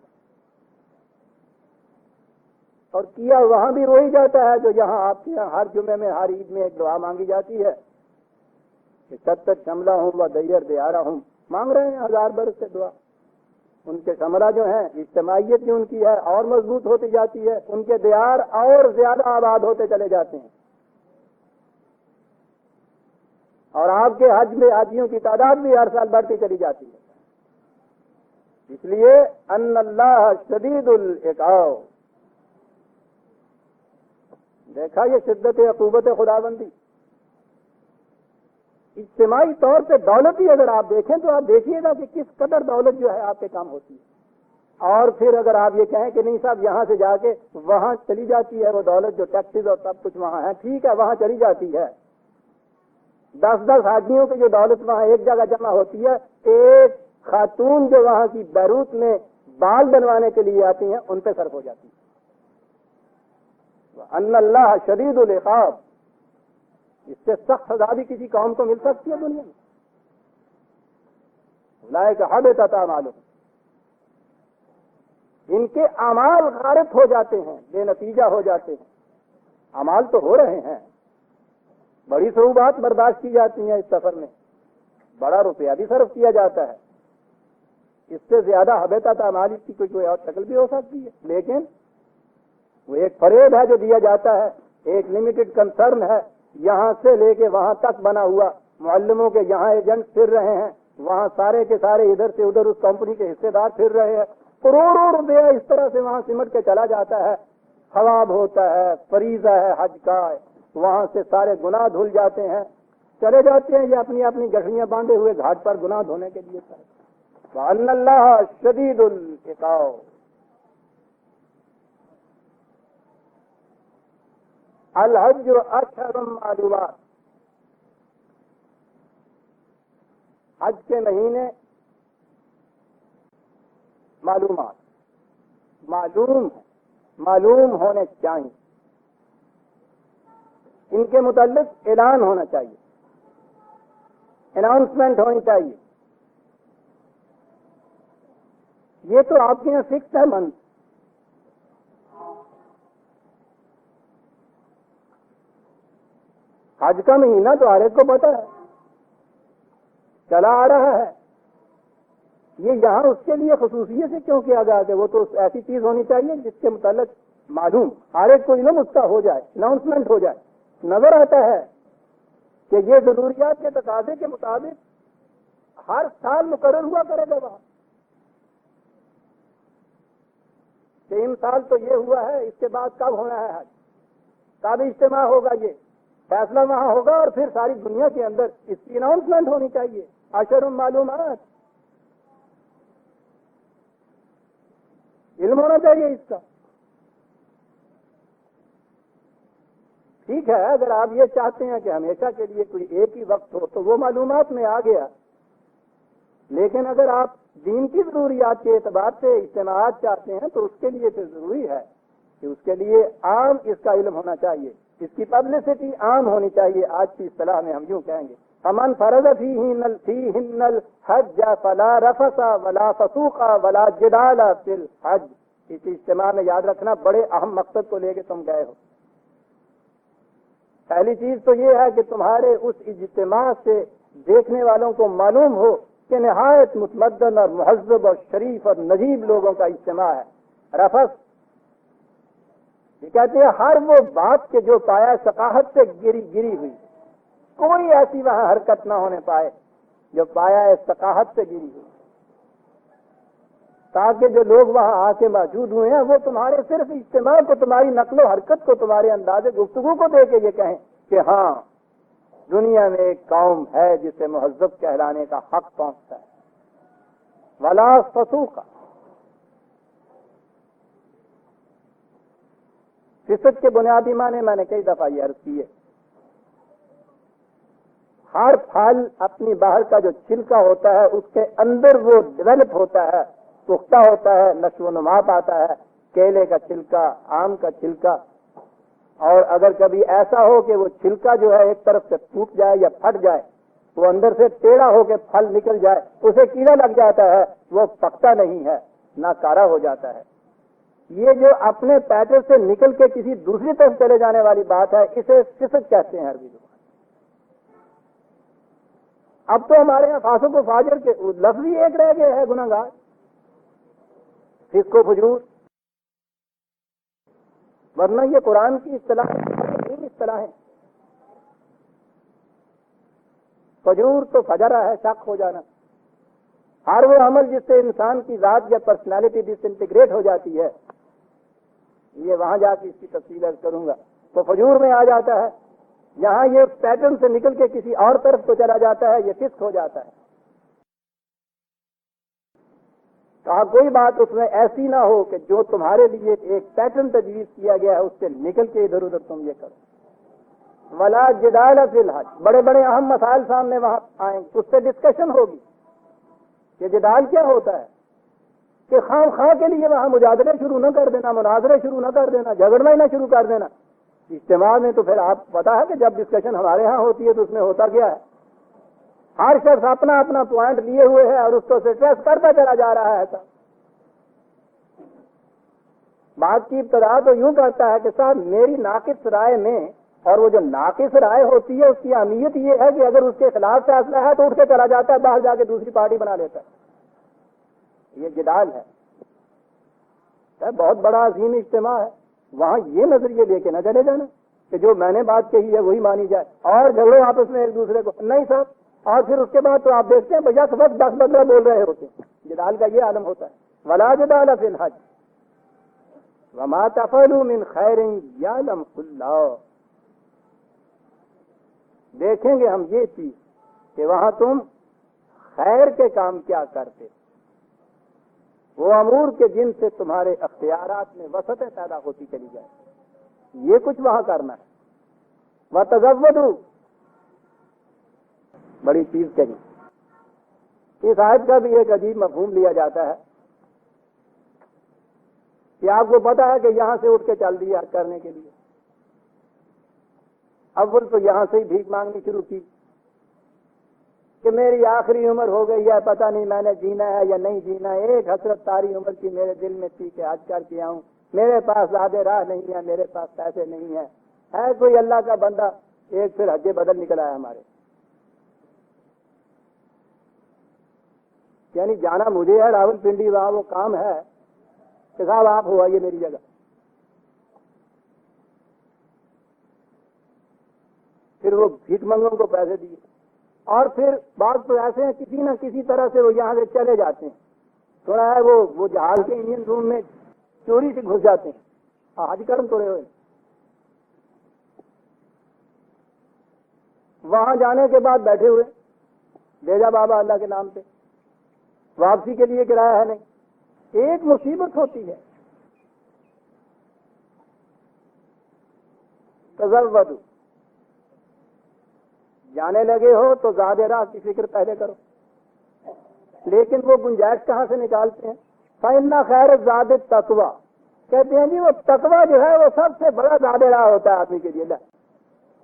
اور کیا وہاں بھی وہی جاتا ہے جو یہاں آپ کے یہاں ہر جمعے میں ہر عید میں ایک دعا مانگی جاتی ہے کہ ستت شملہ ہوں و دیر دیارہ ہوں. مانگ رہے ہیں 1000 برس سے دعا. ان کے شملہ جو ہیں اجتماعیت جو ان کی ہے اور مضبوط ہوتی جاتی ہے، ان کے دیار اور زیادہ آباد ہوتے چلے جاتے ہیں. اور آپ کے حج میں حاجیوں کی تعداد بھی ہر سال بڑھتی چلی جاتی ہے. اس لیے ان اللہ شدید العقاب. دیکھا یہ شدت عقوبت خداوندی. اجتماعی طور پہ دولت ہی اگر آپ دیکھیں تو آپ دیکھیے گا کہ کس قدر دولت جو ہے آپ کے کام ہوتی ہے. اور پھر اگر آپ یہ کہیں کہ نہیں صاحب یہاں سے جا کے وہاں چلی جاتی ہے وہ دولت جو ٹیکسز اور سب کچھ وہاں ہے، ٹھیک ہے وہاں چلی جاتی ہے. 10 حاجیوں کی جو دولت وہاں ایک جگہ جمع ہوتی ہے، ایک خاتون جو وہاں کی بیروت میں بال بنوانے کے لیے آتی ہیں ان پہ صرف ہو جاتی ہے. ان اللہ شدید العقاب. اس سے سخت سزا بھی کسی قوم کو مل سکتی ہے دنیا میں. اولئک حبطت اعمالهم. ان کے اعمال غارت ہو جاتے ہیں، بے نتیجہ ہو جاتے ہیں. اعمال تو ہو رہے ہیں، بڑی صعوبات برداشت کی جاتی ہیں اس سفر میں، بڑا روپیہ بھی صرف کیا جاتا ہے. اس سے زیادہ حبطت اعمال کی کوئی اور شکل بھی ہو سکتی ہے. لیکن وہ ایک فریب ہے جو دیا جاتا ہے، ایک لمیٹڈ کنسرن ہے، یہاں سے لے کے وہاں تک بنا ہوا. معلموں کے یہاں ایجنٹ پھر رہے ہیں، وہاں سارے کے سارے ادھر سے ادھر اس کمپنی کے حصے دار پھر رہے ہیں. کروڑوں روپیہ اس طرح سے وہاں سمٹ کے چلا جاتا ہے. ثواب ہوتا ہے، فریضہ ہے حج کا، وہاں سے سارے گناہ دھل جاتے ہیں، چلے جاتے ہیں یہ اپنی اپنی گٹھڑیاں باندھے ہوئے گھاٹ پر گناہ دھونے کے لیے. وَأَنَّ اللَّهَ شَدِيدُ الْعِقَابِ. الحج اشہر معلومات. حج کے مہینے معلومات معلوم ہونے چاہیے. ان کے متعلق اعلان ہونا چاہیے، اناؤنسمنٹ ہونی چاہیے. یہ تو آپ کے یہاں فکس ہے منتھ. حج کا مہینہ تو ہر ایک کو پتا ہے، چلا آ رہا ہے. یہ یہاں اس کے لیے خصوصیت سے کیوں کیا گیا کہ وہ تو ایسی چیز ہونی چاہیے جس کے متعلق معلوم ہر ایک کو علم اس کا ہو جائے، اناؤنسمنٹ ہو جائے. نظر آتا ہے کہ یہ ضروریات کے تقاضے کے مطابق ہر سال مقرر ہوا کرے گا وہاں. کہ امسال تو یہ ہوا ہے، اس کے بعد کب ہونا ہے حج، کب اجتماع ہوگا، یہ فیصلہ وہاں ہوگا اور پھر ساری دنیا کے اندر اس کی اناؤنسمنٹ ہونی چاہیے، اشر معلومات، علم ہونا چاہیے اس کا۔ ٹھیک ہے، اگر آپ یہ چاہتے ہیں کہ ہمیشہ کے لیے کوئی ایک ہی وقت ہو تو وہ معلومات میں آ گیا، لیکن اگر آپ دین کی ضروریات کے اعتبار سے اجتماعات چاہتے ہیں تو اس کے لیے تو ضروری ہے کہ اس کے لیے عام اس کا علم ہونا چاہیے، اس کی پبلسٹی عام ہونی چاہیے۔ آج کی اصطلاح میں ہم یوں کہیں گے فمن فرض فیہن الحج فلا رفث ولا فسوق ولا جدال فی الحج۔ اس اجتماع میں یاد رکھنا، بڑے اہم مقصد کو لے کے تم گئے ہو۔ پہلی چیز تو یہ ہے کہ تمہارے اس اجتماع سے دیکھنے والوں کو معلوم ہو کہ نہایت متمدن اور مہذب اور شریف اور نجیب لوگوں کا اجتماع ہے۔ رفث یہ کہتے ہیں ہر وہ بات کے جو پایا ثقافت سے گری ہوئی، کوئی ایسی وہاں حرکت نہ ہونے پائے جو پایا ثقافت سے گری ہوئی، تاکہ جو لوگ وہاں آ کے موجود ہوئے ہیں وہ تمہارے صرف اجتماع کو، تمہاری نقل و حرکت کو، تمہارے انداز گفتگو کو دے کے یہ کہیں کہ ہاں دنیا میں ایک قوم ہے جسے مہذب کہلانے کا حق پہنچتا ہے۔ ولا فسوق، فسق کے بنیادی معنی میں نے کئی دفعہ یہ عرض کیے، ہر پھل اپنی باہر کا جو چھلکا ہوتا ہے اس کے اندر وہ ڈیولپ ہوتا ہے، پختہ ہوتا ہے، نشو و نما پاتا ہے۔ کیلے کا چھلکا، آم کا چھلکا، اور اگر کبھی ایسا ہو کہ وہ چھلکا جو ہے ایک طرف سے ٹوٹ جائے یا پھٹ جائے، وہ اندر سے ٹیڑھا ہو کے پھل نکل جائے، اسے کیڑا لگ جاتا ہے، وہ پکتا نہیں ہے، ناکارہ ہو جاتا ہے۔ یہ جو اپنے پیٹر سے نکل کے کسی دوسری طرف چلے جانے والی بات ہے، اسے فسق کہتے ہیں عربی زبان۔ اب تو ہمارے یہاں فاسق و فاجر کے لفظ ہی ایک رہ گئے ہیں، گناہ گار، فسق و فجور، ورنہ یہ قرآن کی اصطلاح تین اصطلاح ہیں۔ فجور تو فجرہ ہے، شک ہو جانا، ہر وہ عمل جس سے انسان کی ذات یا پرسنالٹی ڈس انٹیگریٹ ہو جاتی ہے، یہ وہاں جا کے اس کی تفصیل عرض کروں گا، تو فجور میں آ جاتا ہے۔ یہاں یہ پیٹرن سے نکل کے کسی اور طرف کو چلا جاتا ہے، یہ فسق ہو جاتا ہے۔ کہا کوئی بات اس میں ایسی نہ ہو کہ جو تمہارے لیے ایک پیٹرن تجویز کیا گیا ہے اس سے نکل کے ادھر ادھر تم یہ کرو۔ ولا جدال فی الحج، بڑے بڑے اہم مسائل سامنے وہاں آئیں، اس سے ڈسکشن ہوگی کہ جدال کیا ہوتا ہے، کہ خواہ کے لیے وہاں مجادلے شروع نہ کر دینا، مناظرے شروع نہ کر دینا، جھگڑنا ہی نہ شروع کر دینا۔ اجتماع میں تو پھر آپ پتا ہے کہ جب ڈسکشن ہمارے ہاں ہوتی ہے تو اس میں ہوتا کیا ہے، ہر شخص اپنا اپنا پوائنٹ لیے ہوئے ہے اور اس کو اسٹریس کرتا چلا جا رہا ہے۔ ایسا بات کی ابتدا تو یوں کرتا ہے کہ صاحب میری ناقص رائے میں، اور وہ جو ناقص رائے ہوتی ہے اس کی اہمیت یہ ہے کہ اگر اس کے خلاف فیصلہ ہے تو اٹھ کے چلا جاتا ہے، باہر جا کے دوسری پارٹی بنا لیتا ہے۔ یہ جدال ہے، بہت بڑا عظیم اجتماع ہے، وہاں یہ نظریے لے کے نہ چلے جانا کہ جو میں نے بات کہی ہے وہی مانی جائے اور جھگڑو آپس میں ایک دوسرے کو، نہیں صاحب۔ اور پھر اس کے بعد تو آپ دیکھتے ہیں بھیا وقت 10 بدلہ بول رہے ہوتے ہیں۔ جدال کا یہ عالم ہوتا ہے۔ ولا جدال فی الحج وما تفعلوا من خیر یعلمہ اللہ، دیکھیں گے ہم یہ چیز کہ وہاں تم خیر کے کام کیا کرتے، وہ امور کے جن سے تمہارے اختیارات میں وسعتیں پیدا ہوتی چلی جائے، یہ کچھ وہاں کرنا ہے۔ وتزودوا، بڑی چیز کہی۔ اس آیت کا بھی ایک عجیب مفہوم لیا جاتا ہے کہ آپ کو پتا ہے کہ یہاں سے اٹھ کے چل دیا کرنے کے لیے، اول تو یہاں سے ہی بھیک مانگنی شروع کی کہ میری آخری عمر ہو گئی ہے، پتہ نہیں میں نے جینا ہے یا نہیں جینا ہے۔ ایک حسرت ساری عمر کی میرے دل میں تھی کہ حج کر کے آؤں، میرے پاس زیادہ راہ نہیں ہے، میرے پاس پیسے نہیں ہیں۔ ہے کوئی اللہ کا بندہ، ایک پھر حج بدل نکل آیا ہمارے، یعنی جانا مجھے ہے راول پنڈی، وہاں وہ کام ہے کہ صاحب آپ ہو آئیے میری جگہ۔ پھر وہ بھیک منگوں کو پیسے دیے، اور پھر بعض تو ایسے ہیں کسی نہ کسی طرح سے وہ یہاں سے چلے جاتے ہیں۔ تھوڑا ہے وہ جہاز کے انجن روم میں چوری سے گھس جاتے ہیں، حج کرم توڑے ہوئے. وہاں جانے کے بعد بیٹھے ہوئے، بھیجا بابا اللہ کے نام پہ، واپسی کے لیے کرایہ ہے نہیں. ایک مصیبت ہوتی ہے. تزودوا، جانے لگے ہو تو زاد راہ کی فکر پہلے کرو. لیکن وہ گنجائش کہاں سے نکالتے ہیں؟ فإن خیر الزاد التقویٰ، کہتے ہیں جی وہ تقویٰ جو ہے وہ سب سے بڑا زاد راہ ہوتا ہے آدمی کے لیے.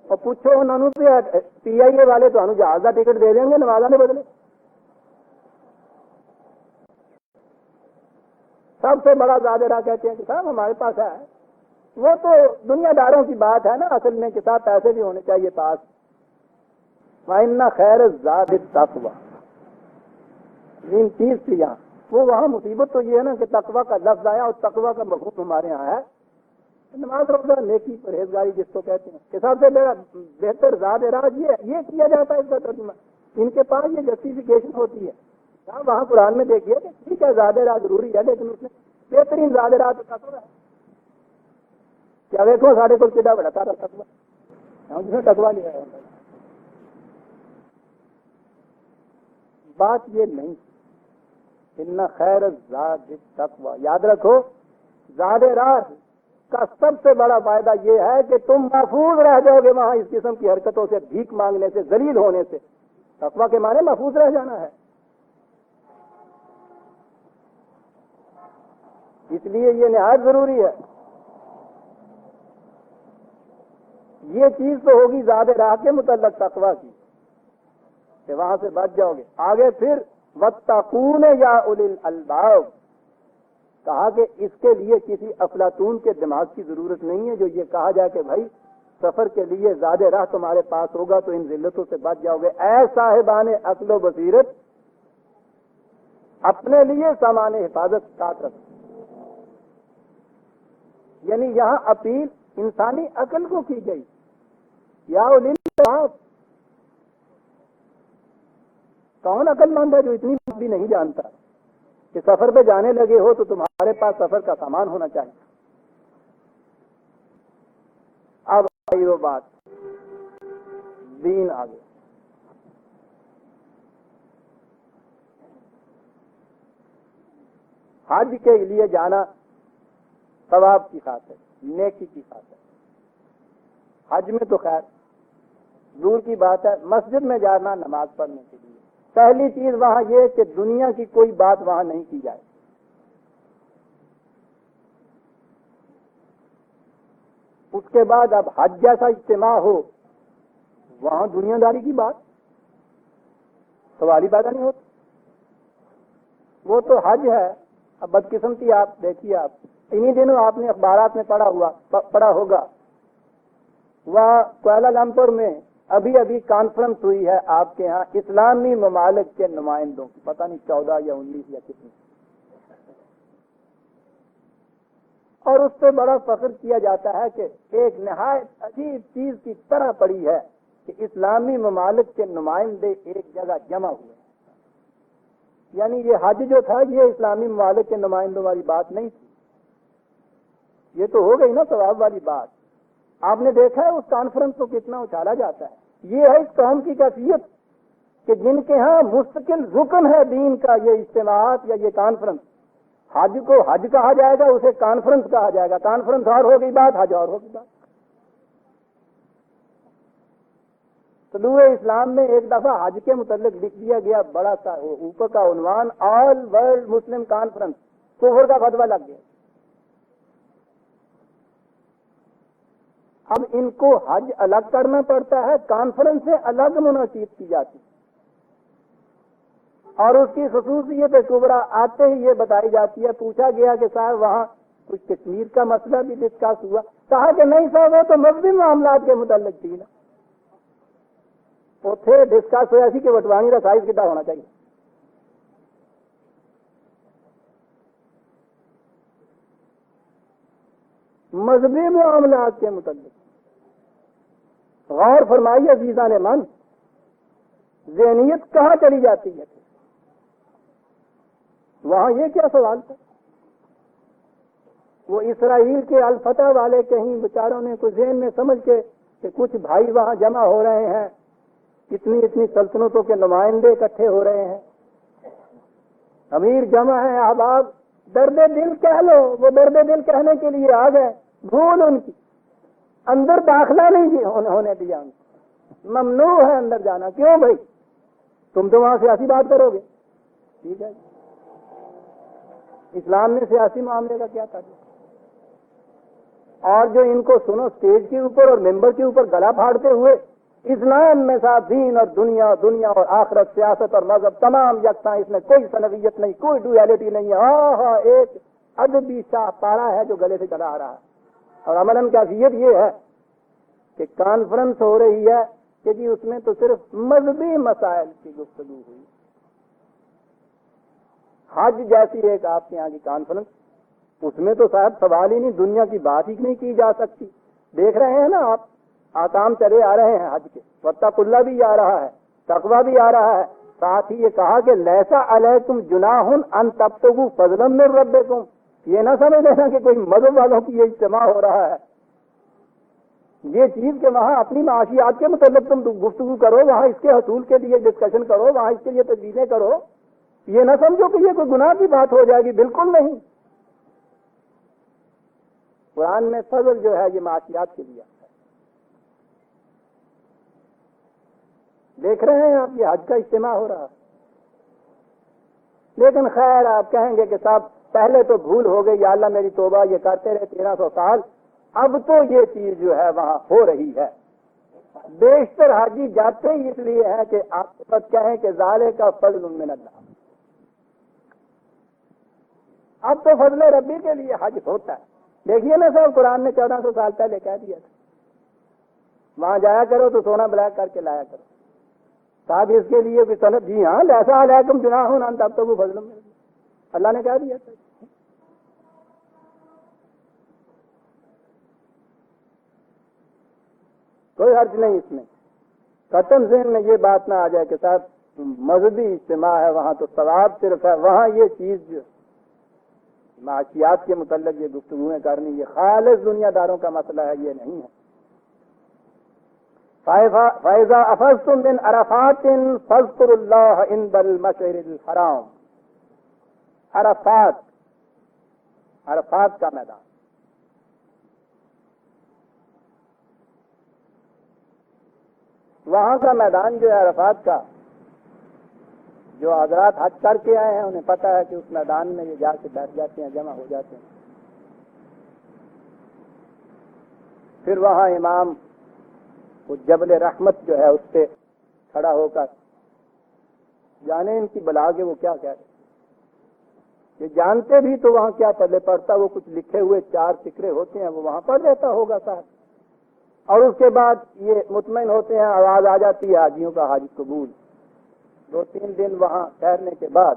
اور پوچھو انہوں پی آئی اے والے تو جہاز کا ٹکٹ دے دیں گے نمازہ نے بدلے. سب سے بڑا زاد راہ کہتے ہیں کہ صاحب ہمارے پاس ہے. وہ تو دنیا داروں کی بات ہے نا، اصل میں کے ساتھ پیسے بھی ہونے چاہیے پاس. فإن خیر الزاد التقویٰ، چیز تھی یہاں. وہ وہاں مصیبت تو یہ ہے نا کہ تقویٰ کا لفظ آیا اور تقویٰ کا مفہوم ہمارے یہاں ہے نماز روزہ نیکی پرہیزگاری جس کو کہتے ہیں کہ سب سے بہتر زاد راہ یہ کیا جاتا ہے. اس کا ترجمہ ان کے پاس یہ جسٹیفیکیشن ہوتی ہے. وہاں قرآن میں دیکھیے کہ ٹھیک ہے زاد راہ ضروری ہے، لیکن اس میں بہترین زاد راہ تو تقویٰ ہے. کیا دیکھو سارے کو کتنا بڑا تھا تقویٰ، جس نے تقویٰ لیا ہے. بات یہ نہیں، ان خیر الزاد التقویٰ. یاد رکھو زاد راہ کا سب سے بڑا فائدہ یہ ہے کہ تم محفوظ رہ جاؤ گے وہاں اس قسم کی حرکتوں سے، بھیک مانگنے سے، ذلیل ہونے سے. تقویٰ کے معنی محفوظ رہ جانا ہے. اس لیے یہ نہایت ضروری ہے. یہ چیز تو ہوگی زاد راہ کے متعلق تقویٰ کی کہ وہاں سے بچ جاؤ گے. آگے پھر واتقون یا اولی الالباب، کہا کہ اس کے لیے کسی افلاطون کے دماغ کی ضرورت نہیں ہے جو یہ کہا جائے کہ بھائی سفر کے لیے زاد راہ تمہارے پاس ہوگا تو ان ذلتوں سے بچ جاؤ گے. اے صاحبان عقل و بصیرت، اپنے لیے سامان حفاظت ساتھ رکھو. یعنی یہاں اپیل انسانی عقل کو کی گئی. یا اولی الالباب، کون عقل مند ہے جو اتنی بات بھی نہیں جانتا کہ سفر پہ جانے لگے ہو تو تمہارے پاس سفر کا سامان ہونا چاہیے. اب آئی وہ بات دین آگے. حج کے لیے جانا ثواب کی خاطر، نیکی کی خاطر. حج میں تو خیر دور کی بات ہے، مسجد میں جانا نماز پڑھنے کے لیے. پہلی چیز وہاں یہ کہ دنیا کی کوئی بات وہاں نہیں کی جائے. اس کے بعد اب حج جیسا اجتماع ہو وہاں دنیا داری کی بات سوال ہی پیدا نہیں ہوتا. وہ تو حج ہے. اب بدقسمتی آپ دیکھیے، آپ انہی دنوں آپ نے اخبارات میں پڑھا ہوگا، وہاں کوالالمپور میں ابھی کانفرنس ہوئی ہے آپ کے ہاں اسلامی ممالک کے نمائندوں کی، پتہ نہیں 14 یا 19 یا کتنی، اور اس پہ بڑا فخر کیا جاتا ہے کہ ایک نہایت عجیب چیز کی طرح پڑی ہے کہ اسلامی ممالک کے نمائندے ایک جگہ جمع ہوئے. یعنی یہ حج جو تھا یہ اسلامی ممالک کے نمائندوں والی بات نہیں تھی، یہ تو ہو گئی نا ثواب والی بات. آپ نے دیکھا ہے اس کانفرنس کو کتنا اچھالا جاتا ہے. یہ ہے اس قوم کی کیفیت کہ جن کے ہاں مستقل رکن ہے دین کا یہ اجتماعات یا یہ کانفرنس. حج کو حج کہا جائے گا، اسے کانفرنس کہا جائے گا. کانفرنس اور ہوگی بات، حج اور ہوگی بات. طلوع اسلام میں ایک دفعہ حج کے متعلق لکھ دیا گیا بڑا سا اوپر کا عنوان، آل ورلڈ مسلم کانفرنس. کفر کا فتویٰ لگ گیا. اب ان کو حج الگ کرنا پڑتا ہے، کانفرنسیں الگ منعقد کی جاتی، اور اس کی خصوصیت کبریٰ آتے ہی یہ بتائی جاتی ہے. پوچھا گیا کہ صاحب وہاں کچھ کشمیر کا مسئلہ بھی ڈسکس ہوا؟ کہا کہ نہیں صاحب وہ تو مذہبی معاملات کے متعلق تھی نا. اتنے ڈسکس ہوا سی کہ وٹوانی کا سائز کتنا ہونا چاہیے. مذہبی معاملات کے متعلق غور فرمائیے عزیزان من، ذہنیت کہاں چلی جاتی ہے. وہاں یہ کیا سوال تھا؟ وہ اسرائیل کے الفتح والے کہیں بیچاروں نے کچھ ذہن میں سمجھ کے کہ کچھ بھائی وہاں جمع ہو رہے ہیں، اتنی سلطنتوں کے نمائندے اکٹھے ہو رہے ہیں، امیر جمع ہیں، اب آپ درد دل کہہ لو، وہ درد دل کہنے کے لیے آ گئے، بھول ان کی اندر داخلہ نہیں ہونے دیا، ان کو ممنوع ہے اندر جانا۔ کیوں بھائی؟ تم تو وہاں سیاسی بات کرو گے، ٹھیک ہے، اسلام میں سیاسی معاملے کا کیا تعلق؟ اور جو ان کو سنو اسٹیج کے اوپر اور ممبر کے اوپر گلا پھاڑتے ہوئے اسلام میں صاحب دین اور دنیا اور آخرت، سیاست اور مذہب تمام یکساں، اس میں کوئی سنویت نہیں، کوئی ڈویلٹی نہیں ہے، ہاں ایک ادبی شاہ پارا ہے جو گلے سے چلا آ رہا ہے۔ اور عملاً کیفیت یہ ہے کہ کانفرنس ہو رہی ہے کہ جی اس میں تو صرف مذہبی مسائل کی گفتگو ہوئی، حج جیسی ایک آپ کے یہاں کی کانفرنس، اس میں تو صاحب سوال ہی نہیں، دنیا کی بات ہی نہیں کی جا سکتی۔ دیکھ رہے ہیں نا آپ، آکام چلے آ رہے ہیں حج کے، واتقوا اللہ بھی آ رہا ہے، تقویٰ بھی آ رہا ہے، ساتھ ہی یہ کہا کہ لیسا علیکم جناح ان تبتغوا فضلا من ربکم، یہ نہ سمجھ لینا کہ کوئی مذہب والوں کی یہ اجتماع ہو رہا ہے، یہ چیز کہ وہاں اپنی معاشیات کے متعلق تم گفتگو کرو، وہاں اس کے حصول کے لیے ڈسکشن کرو، وہاں اس کے لیے تجویزیں کرو، یہ نہ سمجھو کہ یہ کوئی گناہ کی بات ہو جائے گی، بالکل نہیں۔ قرآن میں فضل جو ہے یہ معاشیات کے لیے ہے۔ دیکھ رہے ہیں آپ، یہ حج کا اجتماع ہو رہا ہے، لیکن خیر آپ کہیں گے کہ صاحب پہلے تو بھول ہو گئی، یا اللہ میری توبہ، یہ کرتے رہے 1300 سال، اب تو یہ چیز جو ہے وہاں ہو رہی ہے۔ بیشتر حاجی جاتے ہی اس لیے ہے کہ آپ کے پاس کہیں کہ ذالک کا فضل من اللہ، اب تو فضل ربی کے لیے حج ہوتا ہے۔ دیکھیے نا صاحب، قرآن نے 1400 سال پہلے کہہ دیا تھا وہاں جایا کرو تو سونا بلیک کر کے لایا کرو، صاحب اس کے لیے بھی سند، جی ہاں لیسا علیکم جناح ان تبتغوا فضلا من اللہ، اللہ نے کہہ دیا تھا۔ کوئی حرج نہیں اس میں، قطعاً ذہن میں یہ بات نہ آ جائے کہ صاحب مذہبی اجتماع ہے وہاں تو ثواب صرف ہے، وہاں یہ چیز جو معاشیات کے متعلق یہ گفتگویں کرنی، یہ خالص دنیا داروں کا مسئلہ ہے، یہ نہیں ہے۔ فَإِذَا أَفَضْتُم مِّنْ عَرَفَاتٍ فَاذْكُرُوا اللَّهَ عِندَ الْمَشْعَرِ الْحَرَامِ، عرفات کا میدان، وہاں کا میدان جو ہے عرفات کا، جو حضرات حج کر کے آئے ہیں انہیں پتہ ہے کہ اس میدان میں یہ جا کے بیٹھ جاتے ہیں، جمع ہو جاتے ہیں۔ پھر وہاں امام وہ جبل رحمت جو ہے اس پہ کھڑا ہو کر، جانے ان کی بلا کے وہ کیا کہہ رہے، یہ جانتے بھی تو وہاں کیا پلے پڑتا، وہ کچھ لکھے ہوئے 4 فکرے ہوتے ہیں وہ وہاں پڑھ لیتا ہوگا صاحب، اور اس کے بعد یہ مطمئن ہوتے ہیں، آواز آ جاتی ہے حاجیوں کا حج قبول، 2-3 دن وہاں ٹھہرنے کے بعد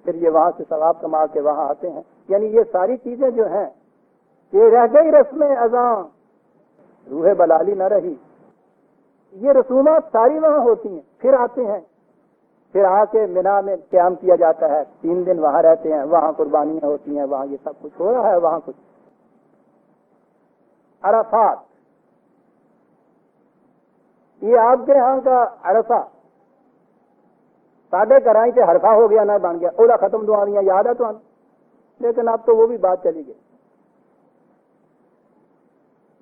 پھر یہ وہاں سے ثواب کما کے وہاں آتے ہیں۔ یعنی یہ ساری چیزیں جو ہیں یہ رہ گئی رسم اذاں، روح بلالی نہ رہی، یہ رسومات ساری وہاں ہوتی ہیں۔ پھر آتے ہیں، پھر آ کے مینا میں قیام کیا جاتا ہے، 3 دن وہاں رہتے ہیں، وہاں قربانیاں ہوتی ہیں، وہاں یہ سب کچھ ہو رہا ہے، وہاں کچھ عرفات، یہ آپ کے ہاں کا عرفہ، ساڈے کرائی سے حرفہ ہو گیا، نہ بن گیا، اولا ختم دعائیاں یاد ہے تو ہم، لیکن اب تو وہ بھی بات چلی گئی۔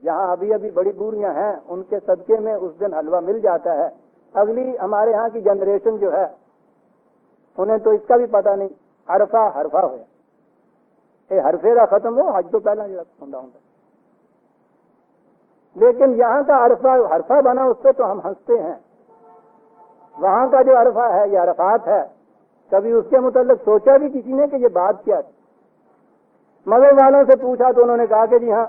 جہاں ابھی بڑی بوریاں ہیں ان کے صدقے میں اس دن حلوہ مل جاتا ہے، اگلی ہمارے ہاں کی جنریشن جو ہے انہیں تو اس کا بھی پتہ نہیں، حرفہ ہوا، یہ حرفے کا ختم ہو، حج تو پہلا ہوں، لیکن یہاں کا حرفہ بنا اس پہ تو ہم ہنستے ہیں، وہاں کا جو عرفہ ہے یہ عرفات ہے، کبھی اس کے متعلق سوچا بھی کسی نے کہ یہ بات کیا تھی؟ مغرب والوں سے پوچھا تو انہوں نے کہا کہ جی ہاں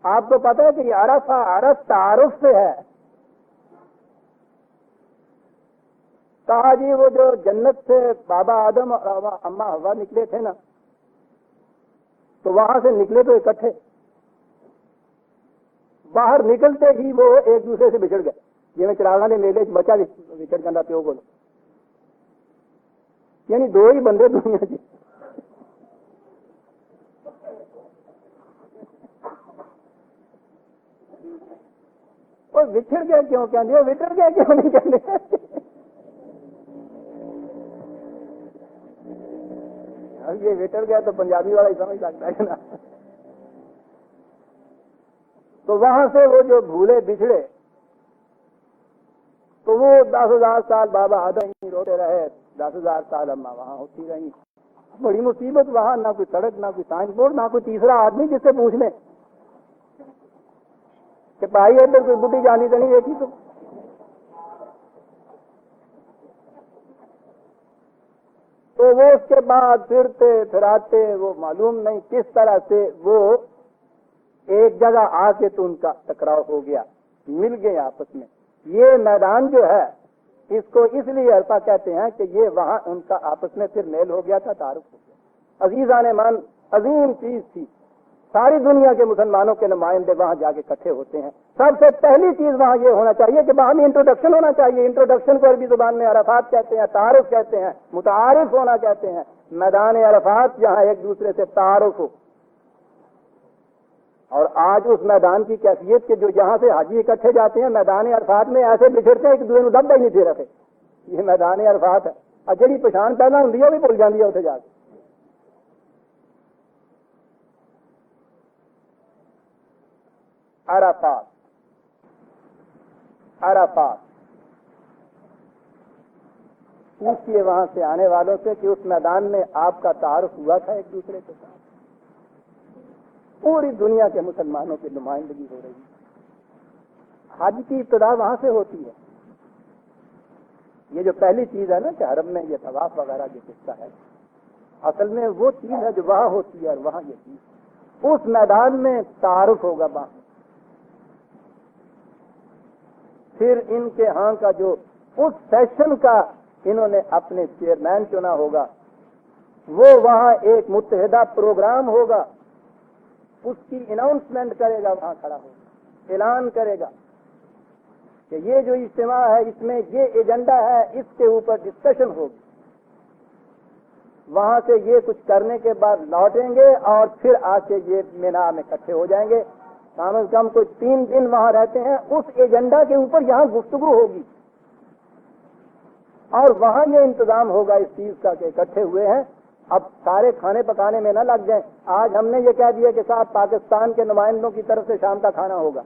آپ کو پتہ ہے کہ یہ عرفہ عرف تعارف سے ہے۔ کہا جی وہ جو جنت سے بابا آدم اور اماں حوا نکلے تھے نا، تو وہاں سے نکلے تو اکٹھے، باہر نکلتے ہی وہ ایک دوسرے سے بچڑ گئے، جی میں چراغا نے میلے بچا بچڑ جانا پیو کو، یعنی 2 ہی بندے دنیا کے، وہ بچھڑ گیا کیوں کہتے بچھڑ گیا کیوں نہیں کہتے. اب یہ بچھڑ گیا تو پنجابی والا ہی سمجھ سکتا ہے نا. تو وہاں سے وہ جو بھولے بچھڑے تو وہ 10,000 سال بابا آدم روتے رہے, 10,000 سال اماں وہاں ہوتی رہی. بڑی مصیبت وہاں, نہ کوئی سڑک, نہ کوئی سائنس بورڈ, نہ کوئی تیسرا آدمی جس سے پوچھ لیں کہ بھائی ادھر کوئی بڈھی جانی تو نہیں دیکھی. تو وہ اس کے بعد پھرتے پھراتے وہ معلوم نہیں کس طرح سے وہ ایک جگہ آ کے تو ان کا ٹکراؤ ہو گیا, مل گئے آپس میں. یہ میدان جو ہے اس کو اس لیے عرفہ کہتے ہیں کہ یہ وہاں ان کا آپس میں پھر میل ہو گیا تھا, تعارف ہو گیا. عزیزان مان عظیم چیز تھی. ساری دنیا کے مسلمانوں کے نمائندے وہاں جا کے اکٹھے ہوتے ہیں. سب سے پہلی چیز وہاں یہ ہونا چاہیے کہ باہمی انٹروڈکشن ہونا چاہیے. انٹروڈکشن کو عربی زبان میں عرفات کہتے ہیں, تعارف کہتے ہیں, متعارف ہونا کہتے ہیں. میدان عرفات جہاں ایک دوسرے سے تعارف ہو. اور آج اس میدان کی کیفیت کے جو یہاں سے حاجی اکٹھے جاتے ہیں میدان عرفات میں ایسے بچھڑتے ہیں ایک دوسرے کو دبا ہی نہیں دے رکھے. یہ میدان عرفات ہے. اور جڑی پچھان پہلا ہوں وہ بھی بھول جاتی ہے اتنے جا کے. عرفات عرفات پوچھئے وہاں سے آنے والوں سے کہ اس میدان میں آپ کا تعارف ہوا تھا ایک دوسرے کے ساتھ. پوری دنیا کے مسلمانوں کی نمائندگی ہو رہی ہے. حج کی ابتدا وہاں سے ہوتی ہے. یہ جو پہلی چیز ہے نا کہ حرم میں یہ طواف وغیرہ جو قصہ ہے, اصل میں وہ چیز ہے جو وہاں ہوتی ہے. اور وہاں یہ چیز, اس میدان میں تعارف ہوگا وہاں. پھر ان کے ہاں کا جو اس سیشن کا انہوں نے اپنے چیئرمین چنا ہوگا, وہ وہاں ایک متحدہ پروگرام ہوگا, اس کی اناؤنسمنٹ کرے گا, وہاں کھڑا ہوگا, اعلان کرے گا کہ یہ جو اجتماع ہے اس میں یہ ایجنڈا ہے, اس کے اوپر ڈسکشن ہوگی. وہاں سے یہ کچھ کرنے کے بعد لوٹیں گے اور پھر آ کے یہ مینا میں اکٹھے ہو جائیں گے. کم از کم کوئی 3 دن وہاں رہتے ہیں. اس ایجنڈا کے اوپر یہاں گفتگو ہوگی اور وہاں یہ انتظام ہوگا اس چیز کا کہ اکٹھے ہوئے ہیں. اب سارے کھانے پکانے میں نہ لگ جائیں. آج ہم نے یہ کہہ دیا کہ صاحب پاکستان کے نمائندوں کی طرف سے شام کا کھانا ہوگا,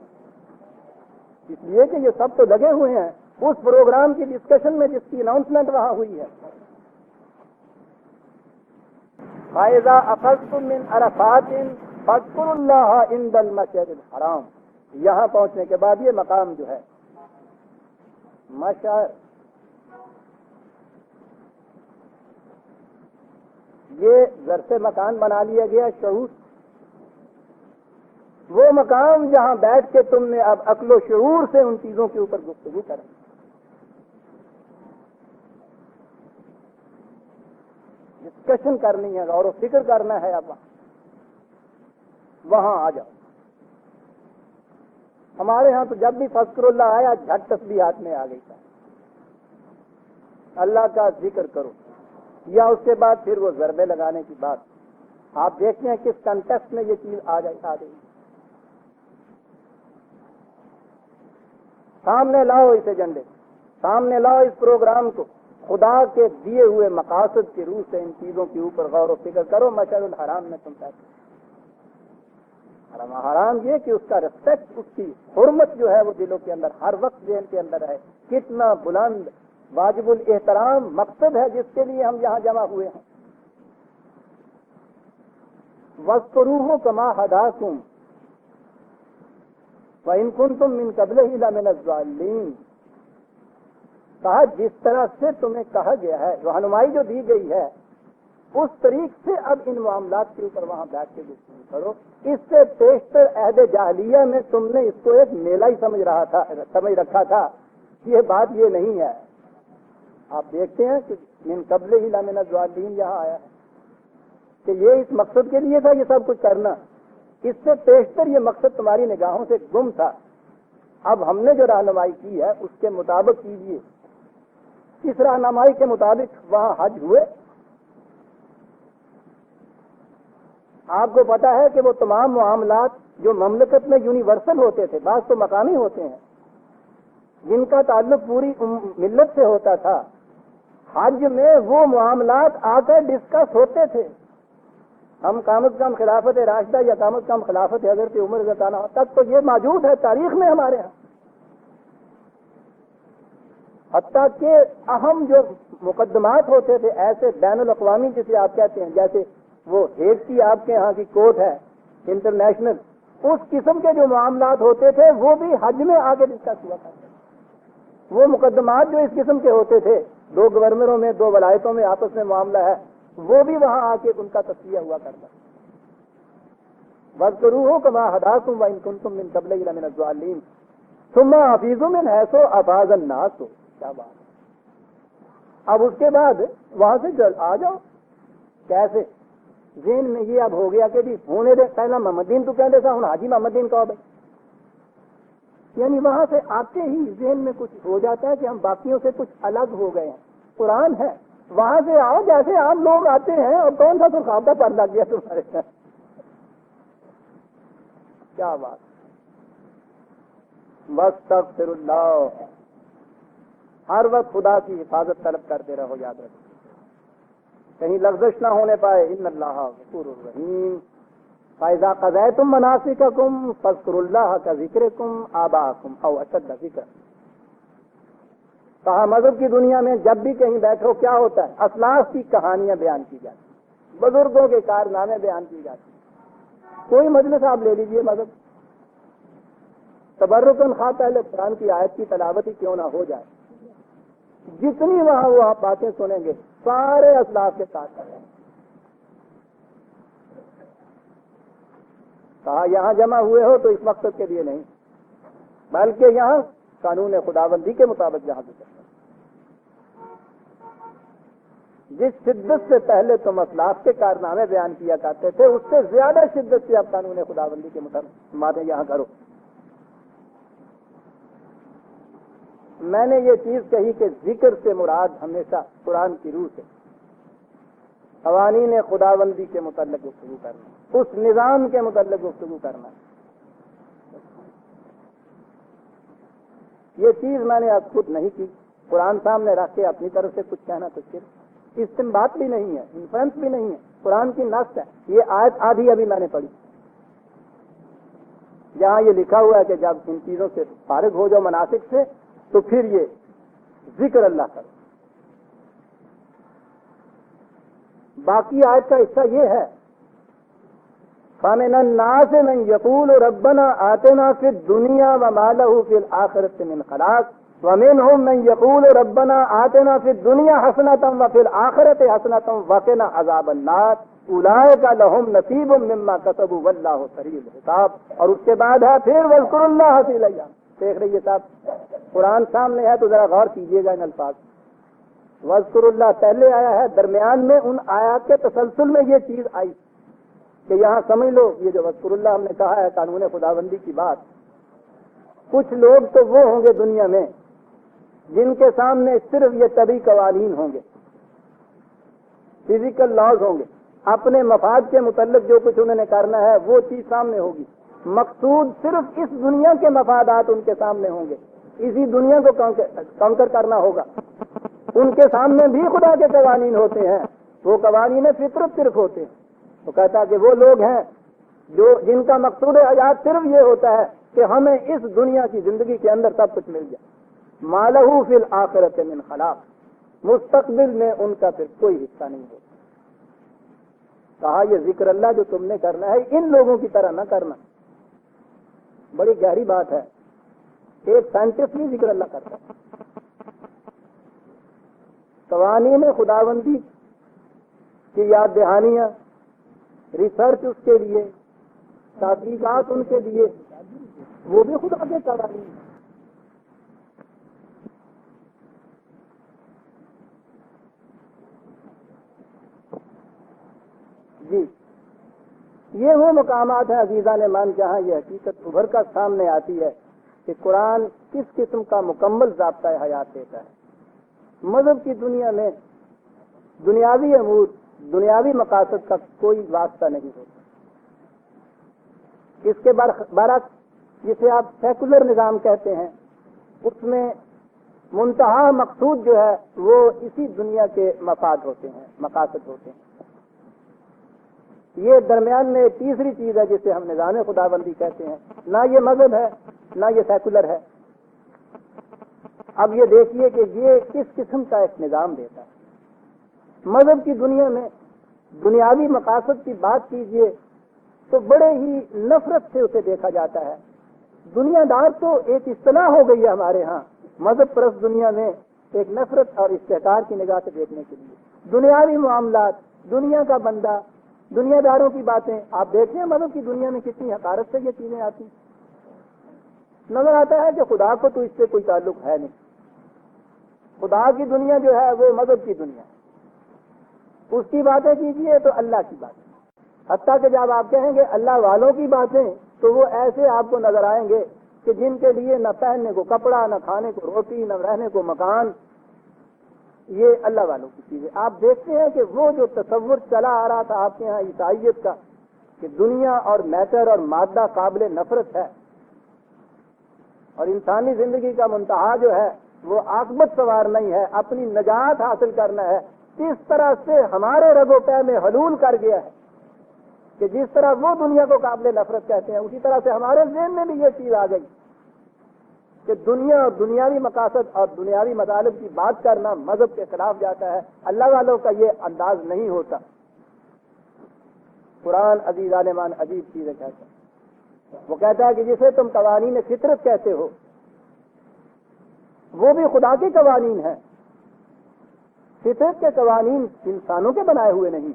اس لیے کہ یہ سب تو لگے ہوئے ہیں اس پروگرام کی ڈسکشن میں جس کی اناؤنسمنٹ وہاں ہوئی ہے. فَإِذَا أَخَذْتُم مِّنْ عَرَفَاتٍ فَاذْكُرُوا اللَّهَ عِندَ الْمَشْعَرِ الْحَرَامِ. یہاں پہنچنے کے بعد یہ مقام جو ہے مشعر, یہ ظرف مکان بنا لیا گیا شعور. وہ مقام جہاں بیٹھ کے تم نے اب عقل و شعور سے ان چیزوں کے اوپر گفتگو کریں. ڈسکشن کرنی ہے, غور و فکر کرنا ہے. اب وہاں آ جاؤ. ہمارے ہاں تو جب بھی فذکر اللہ آیا جھٹ تسبیح ہاتھ میں آ گئی تھا, اللہ کا ذکر کرو, یا اس کے بعد پھر وہ ضربے لگانے کی بات. آپ دیکھتے ہیں کس کنٹیکسٹ میں یہ چیز آ گئی. سامنے لاؤ اس ایجنڈے, سامنے لاؤ اس پروگرام کو. خدا کے دیے ہوئے مقاصد کی روح سے ان چیزوں کے اوپر غور و فکر کرو. مشعر الحرام میں تم کہتے حرم حرام یہ کہ اس کا ریسپیکٹ, اس کی حرمت جو ہے وہ دلوں کے اندر ہر وقت ذہن کے اندر ہے. کتنا بلند واجب الاحترام مقصد ہے جس کے لیے ہم یہاں جمع ہوئے ہیں. وَاذْكُرُوهُ كَمَا هَدَاكُمْ وَإِن كُنتُم مِّن قَبْلِهِ لَمِنَ الضَّالِّينَ. کہا جس طرح سے تمہیں کہا گیا ہے, رہنمائی جو دی گئی ہے اس طریق سے اب ان معاملات کے اوپر وہاں بیٹھ کے گفتگو کرو. اس سے پیشتر عہد جاہلیہ میں تم نے اس کو ایک میلہ ہی سمجھ رکھا تھا. یہ بات یہ نہیں ہے. آپ دیکھتے ہیں کہ من قبل ہی لمن الضالین یہاں آیا ہے کہ یہ اس مقصد کے لیے تھا یہ سب کچھ کرنا. اس سے پیشتر یہ مقصد تمہاری نگاہوں سے گم تھا. اب ہم نے جو رہنمائی کی ہے اس کے مطابق کیجیے. اس رہنمائی کے مطابق وہاں حج ہوئے. آپ کو پتا ہے کہ وہ تمام معاملات جو مملکت میں یونیورسل ہوتے تھے, بعض تو مقامی ہوتے ہیں, جن کا تعلق پوری ملت سے ہوتا تھا، حج میں وہ معاملات آ کر ڈسکس ہوتے تھے. ہم کم از کم خلافت راشدہ یا کم از کم خلافت حضرت عمر رضی اللہ عنہ تک تو یہ موجود ہے تاریخ میں ہمارے ہاں. حتیٰ کہ اہم جو مقدمات ہوتے تھے ایسے بین الاقوامی جسے آپ کہتے ہیں، جیسے وہ ہیگ کی آپ کے ہاں کی کورٹ ہے انٹرنیشنل، اس قسم کے جو معاملات ہوتے تھے وہ بھی حج میں آ کے ڈسکس ہوا کرتے تھے. وہ مقدمات جو اس قسم کے ہوتے تھے، دو گورنروں میں، دو ولایتوں میں آپس میں معاملہ ہے، وہ بھی وہاں آ کے ان کا تصفیہ ہوا کرتا. وَاذْكُرُوهُ كَمَا هَدَاكُمْ وَإِن كُنتُم مِّن قَبْلِهِ لَمِنَ الضَّالِّينَ ثُمَّ أَفِيضُوا مِنْ حَيْثُ أَفَاضَ النَّاسُ. کیا بات ہے. اب اس کے بعد وہاں سے آ جاؤ. کیسے ذہن میں یہ اب ہو گیا کہ جی ہونے دے، پہلا محمد دین تو کہتے تھا، ہوں حاجی محمد دین کہو بھائی. یعنی وہاں سے آتے ہی ذہن میں کچھ ہو جاتا ہے کہ ہم باقیوں سے کچھ الگ ہو گئے ہیں. قرآن ہے، وہاں سے آؤ جیسے عام لوگ آتے ہیں، اور کون سا تو خواب کا پر لگ گیا تمہارے ساتھ. کیا بات. واستغفر اللہ، ہر وقت خدا کی حفاظت طلب کرتے رہو. یاد رکھو کہیں لغزش نہ ہونے پائے. ان اللہ غفور الرحیم. فَإِذَا قَضَيْتُم مَّنَاسِكَكُمْ فَاذْكُرُوا اللَّهَ كَذِكْرِكُمْ آبَاءَكُمْ أَوْ أَشَدَّ ذِكْرًا. کہا مذہب کی دنیا میں جب بھی کہیں بیٹھو کیا ہوتا ہے؟ اسلاف کی کہانیاں بیان کی جاتی، بزرگوں کے کارنامے بیان کی جاتی. کوئی مجلس آپ لے لیجئے مذہب، تبرکن خواہ پہلے قرآن کی آیت کی تلاوت ہی کیوں نہ ہو جائے، جتنی وہاں وہ آپ باتیں سنیں گے سارے اسلاف کے ساتھ کریں. کہا یہاں جمع ہوئے ہو تو اس مقصد کے لیے نہیں، بلکہ یہاں قانون خداوندی کے مطابق جہاں بھی کریں. جس شدت سے پہلے تم اسلاف کے کارنامے بیان کیا کرتے تھے، اس سے زیادہ شدت سے اب قانون خداوندی کے مطابق باتیں یہاں کرو. میں نے یہ چیز کہی کہ ذکر سے مراد ہمیشہ قرآن کی روح سے قوانین خداوندی کے متعلق گفتگو کرنا، اس نظام کے متعلق گفتگو کرنا. یہ چیز میں نے اب خود نہیں کی، قرآن سامنے رکھ کے اپنی طرف سے کچھ کہنا تو صرف استنباط بھی نہیں ہے، انفرنس بھی نہیں ہے، قرآن کی نص ہے. یہ آیت آدھی ابھی میں نے پڑھی جہاں یہ لکھا ہوا ہے کہ جب ان چیزوں سے فارغ ہو جاؤ مناسک سے تو پھر یہ ذکر اللہ کرو. باقی آیت کا حصہ یہ ہے فَمِنَ النَّاسِ مَن يَقُولُ رَبَّنَا آتِنَا فِي الدُّنْيَا وَمَا لَهُ فِي الْآخِرَةِ مِنْ خَلَاقٍ وَمِنْهُم مَّن يَقُولُ رَبَّنَا آتِنَا فِي الدُّنْيَا حَسَنَةً وَفِي الْآخِرَةِ حَسَنَةً وَقِنَا عَذَابَ النَّارِ أُولَٰئِكَ لَهُمْ نَصِيبٌ مِّمَّا كَسَبُوا وَاللَّهُ سَرِيعُ الْحِسَابِ. اور اس کے بعد ہے پھر وَاذْكُرُوا اللَّهَ فِي الْأَيَّامِ. دیکھ رہیے صاحب قرآن سامنے ہے تو ذرا غور کیجیے گا ان الفاظ. وَاذْكُرُوا اللَّهَ پہلے آیا ہے، درمیان میں ان آیات کے تسلسل میں یہ چیز آئی کہ یہاں سمجھ لو یہ جو وَاذْكُرُوا اللَّهَ ہم نے کہا ہے قانون خداوندی کی بات. کچھ لوگ تو وہ ہوں گے دنیا میں جن کے سامنے صرف یہ طبی قوانین ہوں گے، فزیکل لاز ہوں گے، اپنے مفاد کے متعلق جو کچھ انہوں نے کرنا ہے وہ چیز سامنے ہوگی. مقصود صرف اس دنیا کے مفادات ان کے سامنے ہوں گے، اسی دنیا کو کانکر کرنا ہوگا. ان کے سامنے بھی خدا کے قوانین ہوتے ہیں، وہ قوانین فطرت صرف ہوتے ہیں. تو کہتا کہ وہ لوگ ہیں جو جن کا مقصود حیات صرف یہ ہوتا ہے کہ ہمیں اس دنیا کی زندگی کے اندر سب کچھ مل جائے. مَالَهُ فِي الْآخِرَةِ مِنْ خَلَاقٍ. مستقبل میں ان کا پھر کوئی حصہ نہیں ہوتا. کہا یہ ذکر اللہ جو تم نے کرنا ہے ان لوگوں کی طرح نہ کرنا. بڑی گہری بات ہے. ایک سائنٹسٹ بھی ذکر اللہ کرتا ہے. قوانین خداوندی کی یاد دہانیاں، ریسرچ اس کے لیے، تحقیقات ان کے لیے، وہ بھی خدا کے قوانین. جی یہ وہ مقامات ہیں عزیزان مان جہاں یہ حقیقت ابھر کر سامنے آتی ہے کہ قرآن کس قسم کا مکمل ضابطۂ حیات دیتا ہے. مذہب کی دنیا میں دنیاوی امور، دنیاوی مقاصد کا کوئی واسطہ نہیں ہوتا. اس کے برعکس جسے آپ سیکولر نظام کہتے ہیں، اس میں منتہا مقصود جو ہے وہ اسی دنیا کے مفاد ہوتے ہیں، مقاصد ہوتے ہیں۔ یہ درمیان میں ایک تیسری چیز ہے جسے ہم نظام خداوندی کہتے ہیں، نہ یہ مذہب ہے نہ یہ سیکولر ہے۔ اب یہ دیکھیے کہ یہ کس قسم کا ایک نظام دیتا ہے۔ مذہب کی دنیا میں دنیاوی مقاصد کی بات کیجیے تو بڑے ہی نفرت سے اسے دیکھا جاتا ہے۔ دنیا دار تو ایک اصطلاح ہو گئی ہے ہمارے ہاں، مذہب پرست دنیا میں ایک نفرت اور استحقار کی نگاہ سے دیکھنے کے لیے دنیاوی معاملات، دنیا کا بندہ، دنیا داروں کی باتیں آپ دیکھتے ہیں مذہب کی دنیا میں کتنی حقارت سے یہ چیزیں آتی نظر آتا ہے کہ خدا کو تو اس سے کوئی تعلق ہے نہیں۔ خدا کی دنیا جو ہے وہ مذہب کی دنیا ہے، اس کی باتیں کیجیے تو اللہ کی باتیں، حتیٰ کہ جب آپ کہیں گے اللہ والوں کی باتیں تو وہ ایسے آپ کو نظر آئیں گے کہ جن کے لیے نہ پہننے کو کپڑا، نہ کھانے کو روٹی، نہ رہنے کو مکان، یہ اللہ والوں کی چیزیں۔ آپ دیکھتے ہیں کہ وہ جو تصور چلا آ رہا تھا آپ کے یہاں عیسائیت کا کہ دنیا اور میٹر اور مادہ قابل نفرت ہے اور انسانی زندگی کا منتہا جو ہے وہ عاقبت سوار نہیں ہے، اپنی نجات حاصل کرنا ہے، اس طرح سے ہمارے رگ و پے میں حلول کر گیا ہے کہ جس طرح وہ دنیا کو قابل نفرت کہتے ہیں اسی طرح سے ہمارے ذہن میں بھی یہ چیز آ گئی کہ دنیا اور دنیاوی مقاصد اور دنیاوی مطالب کی بات کرنا مذہب کے خلاف جاتا ہے۔ اللہ والوں کا یہ انداز نہیں ہوتا۔ قرآن عزیز عالمان عجیب چیزیں کہتا ہے، وہ کہتا ہے کہ جسے تم قوانین فطرت کہتے ہو وہ بھی خدا کے قوانین ہیں۔ فطرت کے قوانین انسانوں کے بنائے ہوئے نہیں۔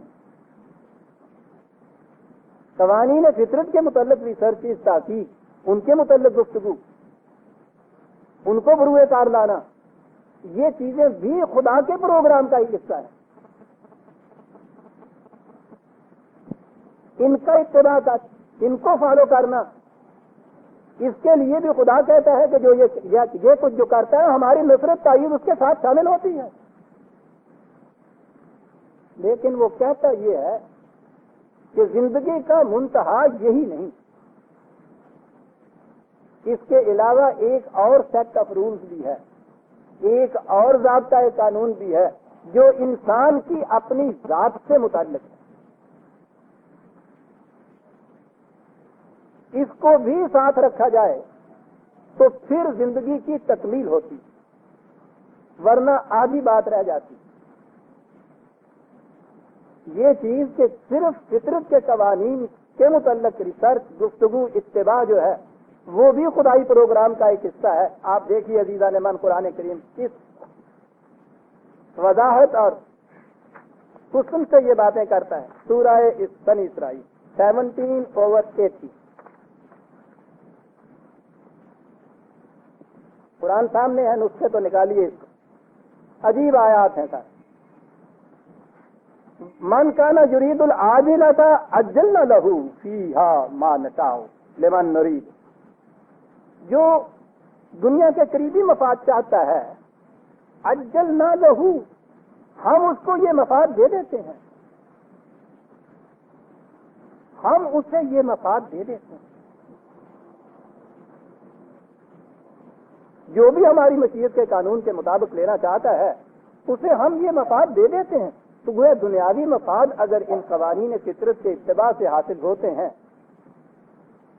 قوانین فطرت کے متعلق ریسرچ، تحقیق، ان کے متعلق گفتگو، ان کو بروئے کار لانا، یہ چیزیں بھی خدا کے پروگرام کا ہی حصہ ہے۔ ان کا اتباع کا، ان کو فالو کرنا، اس کے لیے بھی خدا کہتا ہے کہ جو یہ کچھ جو کرتا ہے ہماری نفرت تائید اس کے ساتھ شامل ہوتی ہے۔ لیکن وہ کہتا یہ ہے کہ زندگی کا منتہا یہی نہیں، اس کے علاوہ ایک اور سیٹ آف رولز بھی ہے، ایک اور ضابطۂ قانون بھی ہے جو انسان کی اپنی ذات سے متعلق ہے۔ اس کو بھی ساتھ رکھا جائے تو پھر زندگی کی تکمیل ہوتی، ورنہ آدھی بات رہ جاتی۔ یہ چیز کہ صرف فطرت کے قوانین کے متعلق ریسرچ، گفتگو، اتباع جو ہے وہ بھی خدائی پروگرام کا ایک حصہ ہے۔ آپ دیکھیے عزیزان من قرآن کریم کس وضاحت اور حسن سے یہ باتیں کرتا ہے۔ سورہ بنی اسرائیل 17/80، قرآن سامنے ہے، نسخے تو نکالیے اس کو، عجیب آیات ہیں سارے۔ من کانا یرید العاجلۃ عجلنا لہ فیہا ما نشاء لمن نرید، جو دنیا کے قریبی مفاد چاہتا ہے عجلنا لہ، ہم اس کو یہ مفاد دے دیتے ہیں، ہم اسے یہ مفاد دے دیتے ہیں۔ جو بھی ہماری مشیت کے قانون کے مطابق لینا چاہتا ہے اسے ہم یہ مفاد دے دیتے ہیں۔ تو وہ دنیاوی مفاد اگر ان قوانین فطرت کے اتباع سے حاصل ہوتے ہیں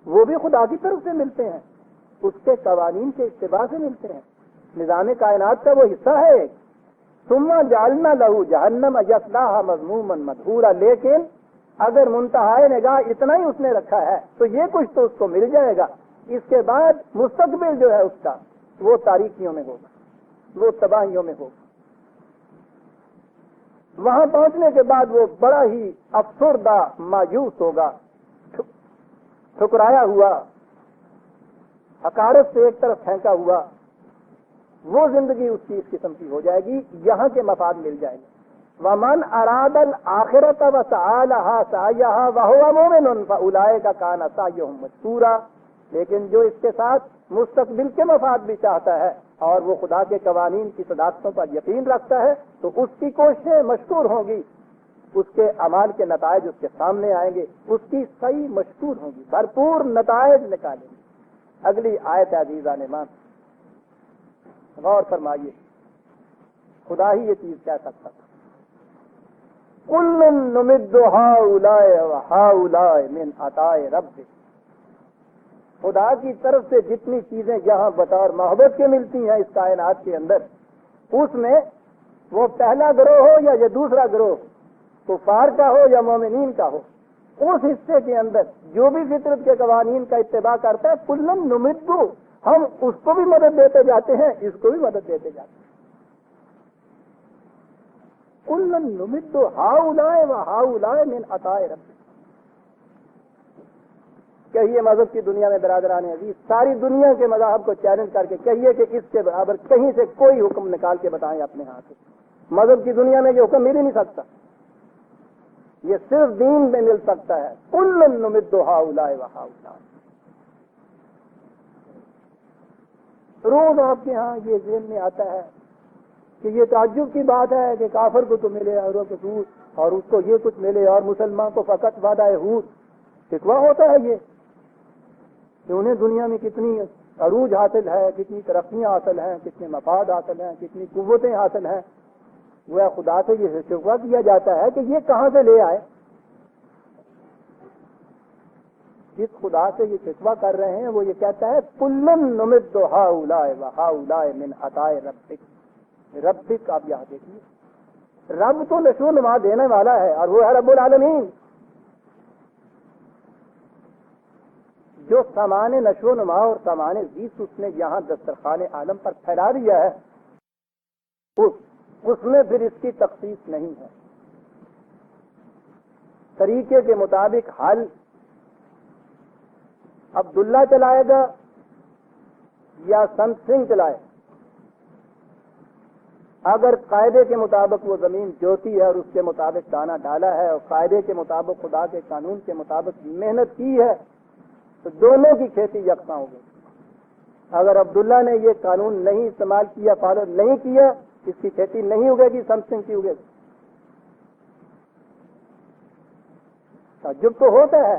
وہ بھی خدا کی طرف سے ملتے ہیں، اس کے قوانین کے اتباع سے ملتے ہیں، نظام کائنات کا وہ حصہ ہے۔ ثم جعلنا لہ جہنم یصلاھا مذموما مدحورا، لیکن اگر منتہائے نگاہ اتنا ہی اس نے رکھا ہے تو یہ کچھ تو اس کو مل جائے گا، اس کے بعد مستقبل جو ہے اس کا وہ تاریکیوں میں ہوگا، وہ تباہیوں میں ہوگا۔ وہاں پہنچنے کے بعد وہ بڑا ہی افسردہ مایوس ہوگا، ٹھکرایا ہوا، حقارت سے ایک طرف پھینکا ہوا، وہ زندگی اس کی اس قسم کی ہو جائے گی، یہاں کے مفاد مل جائیں گے۔ وَمَنْ أَرَادَ الْآخِرَةَ وَسَعَىٰ لَهَا سَعْيَهَا وَهُوَ مُؤْمِنٌ فَأُولَٰئِكَ كَانَ سَعْيُهُم مَّشْكُورًا، لیکن جو اس کے ساتھ مستقبل کے مفاد بھی چاہتا ہے اور وہ خدا کے قوانین کی صداقتوں پر یقین رکھتا ہے تو اس کی کوششیں مشکور ہوں گی، اس کے اعمال کے نتائج اس کے سامنے آئیں گے، اس کی صحیح مشکور ہوں گی، بھرپور نتائج نکالیں گے۔ اگلی آیت عزیزان ایمان غور فرمائیے، خدا ہی یہ چیز کہہ سکتا تھا، کل نمد ہؤلاء وہؤلاء من عطاء ربک، خدا کی طرف سے جتنی چیزیں یہاں بطور محبت کے ملتی ہیں اس کائنات کے اندر، اس میں وہ پہلا گروہ ہو یا یہ دوسرا گروہ، کفار کا ہو یا مومنین کا ہو، اس حصے کے اندر جو بھی فطرت کے قوانین کا اتباع کرتا ہے، کلن نمدو، ہم اس کو بھی مدد دیتے جاتے ہیں، اس کو بھی مدد دیتے جاتے ہیں، کلن نمدو ہؤلاء وہؤلاء من عطاء ربک۔ کہیے مذہب کی دنیا میں برادران عزیز، ساری دنیا کے مذاہب کو چیلنج کر کے کہیے کہ اس کے برابر کہیں سے کوئی حکم نکال کے بتائیں اپنے ہاتھ سے، مذہب کی دنیا میں یہ حکم مل ہی نہیں سکتا، یہ صرف دین میں مل سکتا ہے، کل نمد ہؤلاء وہؤلاء۔ روز آپ کے ہاں یہ ذہن میں آتا ہے کہ یہ تعجب کی بات ہے کہ کافر کو تو ملے اور اس کو یہ کچھ ملے اور مسلمان کو فقط وعدہ ہود، شکوہ ہوتا ہے یہ کہ انہیں دنیا میں کتنی عروج حاصل ہے، کتنی ترقیاں حاصل ہیں، کتنے مفاد حاصل ہیں، کتنی قوتیں حاصل ہیں، وہ خدا سے یہ شکوہ کیا جاتا ہے کہ یہ کہاں سے لے آئے؟ جس خدا سے یہ شکوہ کر رہے ہیں وہ یہ کہتا ہے کلن نمد ہؤلاء وہؤلاء من عطاء ربک، ربک آپ یہاں دیکھیے، رب تو نشو و نما دینے والا ہے اور وہ ہے رب العالمین، جو سامان نشو و نما اور سامان زیست اس نے یہاں دسترخوان عالم پر پھیلا دیا ہے، اس میں پھر اس کی تخصیص نہیں ہے، طریقے کے مطابق حل عبداللہ چلائے گا یا سنت سنگھ چلائے، اگر قاعدے کے مطابق وہ زمین جوتی ہے اور اس کے مطابق دانہ ڈالا ہے اور قاعدے کے مطابق خدا کے قانون کے مطابق محنت کی ہے تو دونوں کی کھیتی یکساں ہو گئی۔ اگر عبداللہ نے یہ قانون نہیں استعمال کیا، فالو نہیں کیا، اس کی کھیتی نہیں اگے گی، سنت سنگھ کی اگے گی۔ تعجب تو ہوتا ہے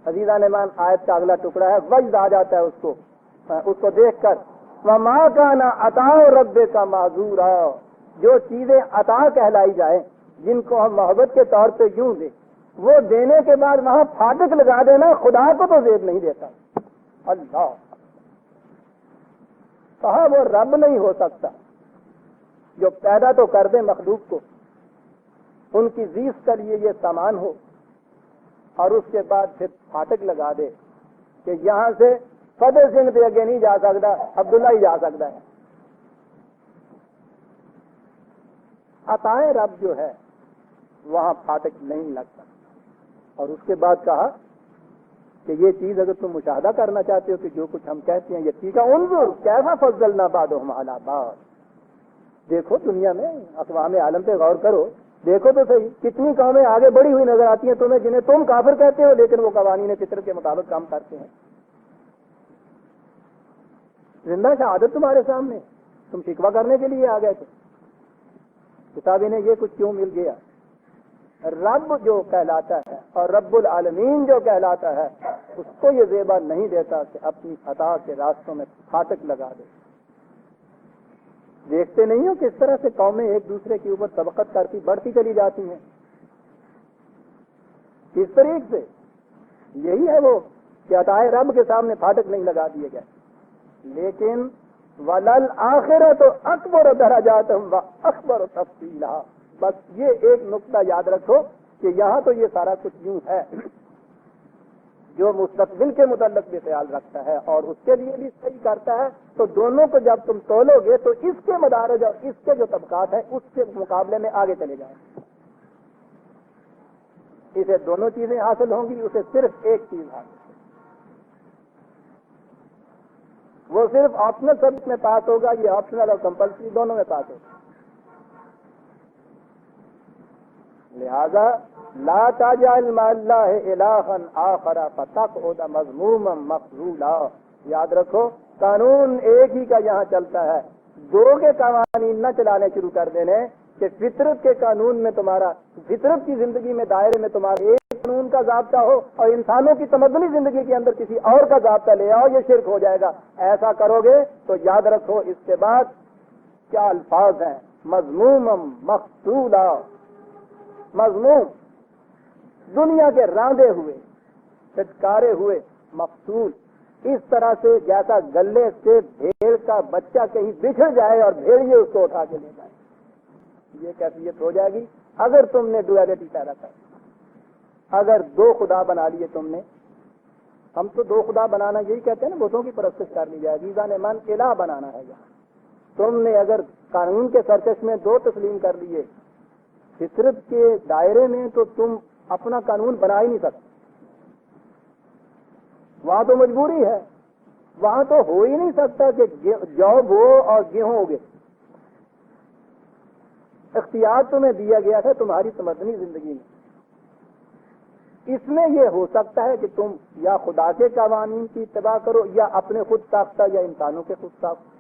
عزیزان ایمان، آیت کا اگلا ٹکڑا ہے، وجد آ جاتا ہے اس کو دیکھ کر، وَمَا كَانَ عَطَاءُ رَبِّكَ مَعْذُورًا، جو چیزیں عطا کہلائی جائیں جن کو ہم محبت کے طور پہ یوں دیں، وہ دینے کے بعد وہاں پھاٹک لگا دینا خدا کو تو زیب نہیں دیتا۔ اللہ کہا وہ رب نہیں ہو سکتا جو پیدا تو کر دے مخلوق کو، ان کی زیست کے لیے یہ سامان ہو اور اس کے بعد پھر پھاٹک لگا دے کہ یہاں سے فتح سنگھ دے آگے نہیں جا سکتا، عبداللہ ہی جا سکتا ہے۔ عطائے رب جو ہے وہاں پھاٹک نہیں لگتا، اور اس کے بعد کہا کہ یہ چیز اگر تم مشاہدہ کرنا چاہتے ہو کہ جو کچھ ہم کہتے ہیں یہ ٹھیک ہے، انظر کیسا فضلنا بعضهم علی بعض، دیکھو دنیا میں اقوام عالم پہ غور کرو، دیکھو تو صحیح کتنی قومیں آگے بڑھی ہوئی نظر آتی ہیں تمہیں، جنہیں تم کافر کہتے ہو لیکن وہ قوانین فطرت کے مطابق کام کرتے ہیں۔ زندہ شہادت تمہارے سامنے، تم شکوہ کرنے کے لیے آ گئے تھے، کتاب انہیں یہ کچھ کیوں مل گیا؟ رب جو کہلاتا ہے اور رب العالمین جو کہلاتا ہے اس کو یہ زیبا نہیں دیتا کہ اپنی عطا کے راستوں میں پھاٹک لگا دے۔ دیکھتے نہیں ہو کس طرح سے قومیں ایک دوسرے کے اوپر سبقت کرتی بڑھتی چلی جاتی ہیں، کس طریقے سے؟ یہی ہے وہ کہ عطائے رب کے سامنے پھاٹک نہیں لگا دیے گئے۔ لیکن وَلَلْآخِرَةُ أَكْبَرُ دَرَجَاتٍ وَأَكْبَرُ تَفْصِيلًا، بس یہ ایک نقطہ یاد رکھو کہ یہاں تو یہ سارا کچھ یوں ہے جو مستقبل کے متعلق بھی خیال رکھتا ہے اور اس کے لیے بھی صحیح کرتا ہے، تو دونوں کو جب تم تولو گے تو اس کے مدارج اور اس کے جو طبقات ہیں اس کے مقابلے میں آگے چلے جائیں گے۔ اسے دونوں چیزیں حاصل ہوں گی، اسے صرف ایک چیز حاصل، وہ صرف آپشنل سبجیکٹ میں پاس ہوگا، یہ آپشنل اور کمپلسری دونوں میں پاس ہوگا۔ لہذا لا تجعل مع اللہ الہا آخر فتقعد مذموما مخذولا، یاد رکھو قانون ایک ہی کا یہاں چلتا ہے، دو کے قوانین نہ چلانے شروع کر دینے کہ فطرت کے قانون میں تمہارا، فطرت کی زندگی میں دائرے میں تمہارا ایک قانون کا ضابطہ ہو اور انسانوں کی تمدنی زندگی کے اندر کسی اور کا ضابطہ لے آؤ، یہ شرک ہو جائے گا۔ ایسا کرو گے تو یاد رکھو اس کے بعد کیا الفاظ ہیں، مذمومم مقتولا، مذموم دنیا کے راندے ہوئے، پھٹکارے ہوئے، مقتول اس طرح سے جیسا گلے سے بھیڑ کا بچہ کہیں بچھڑ جائے اور بھیڑیے اس کو اٹھا کے لے جائے، یہ کیفیت ہو جائے گی اگر تم نے ڈویلٹی پیدا کر، اگر دو خدا بنا لیے تم نے۔ ہم تو دو خدا بنانا یہی کہتے ہیں نا، بتوں کی پرستش کر لی جائے، عزیزان من الہ بنانا ہے یہاں۔ تم نے اگر قانون کے سرکش میں دو تسلیم کر لیے فطرت کے دائرے میں، تو تم اپنا قانون بنا ہی نہیں سکتے۔ وہاں تو مجبوری ہے، وہاں تو ہو ہی نہیں سکتا کہ جو بو اور گیہوں اگے۔ اختیار تمہیں دیا گیا ہے تمہاری تمدنی زندگی میں، اس میں یہ ہو سکتا ہے کہ تم یا خدا کے قوانین کی اتباع کرو یا اپنے خود ساختہ یا انسانوں کے خود ساختہ۔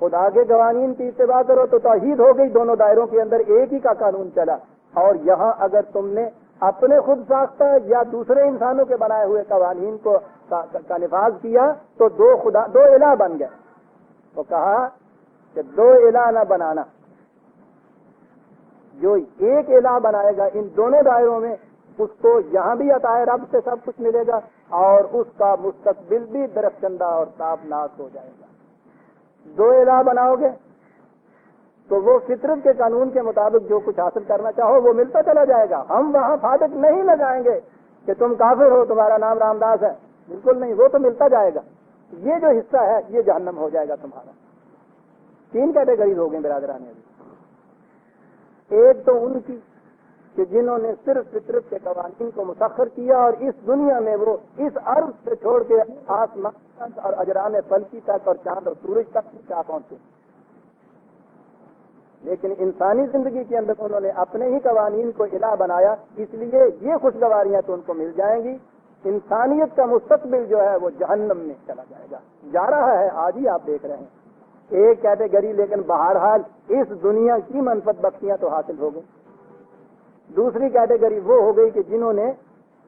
خدا کے قوانین کی اتباع کرو تو توحید ہو گئی، دونوں دائروں کے اندر ایک ہی کا قانون چلا۔ اور یہاں اگر تم نے اپنے خود ساختہ یا دوسرے انسانوں کے بنائے ہوئے قوانین کا نفاذ کیا تو دو خدا، دو الہ بن گئے۔ تو کہا کہ دو الہ نہ بنانا، جو ایک الہ بنائے گا ان دونوں دائروں میں، اس کو یہاں بھی عطائے رب سے سب کچھ ملے گا اور اس کا مستقبل بھی درخشندہ اور تابناک ہو جائے گا۔ دو الہ بناؤ گے تو وہ فطرت کے قانون کے مطابق جو کچھ حاصل کرنا چاہو وہ ملتا چلا جائے گا۔ ہم وہاں فاتح نہیں لگائیں گے کہ تم کافر ہو، تمہارا نام رامداس ہے، بالکل نہیں، وہ تو ملتا جائے گا۔ یہ جو حصہ ہے یہ جہنم ہو جائے گا تمہارا۔ تین کیٹیگریز ہو گئے برادران ابھی۔ ایک تو ان کی کہ جنہوں نے صرف فطرت کے قوانین کو مسخر کیا اور اس دنیا میں وہ اس عرض سے چھوڑ کے آسمان تک اور اجرام فلکی تک اور چاند اور سورج تک کیا پہنچے، لیکن انسانی زندگی کے اندر انہوں نے اپنے ہی قوانین کو الہ بنایا، اس لیے یہ خوشگواریاں تو ان کو مل جائیں گی۔ انسانیت کا مستقبل جو ہے وہ جہنم میں چلا جائے گا، جا رہا ہے، آج ہی آپ دیکھ رہے ہیں۔ ایک کیٹیگری لیکن بہرحال اس دنیا کی منفعت بخشیاں تو حاصل ہو گئی۔ دوسری کیٹیگری وہ ہو گئی کہ جنہوں نے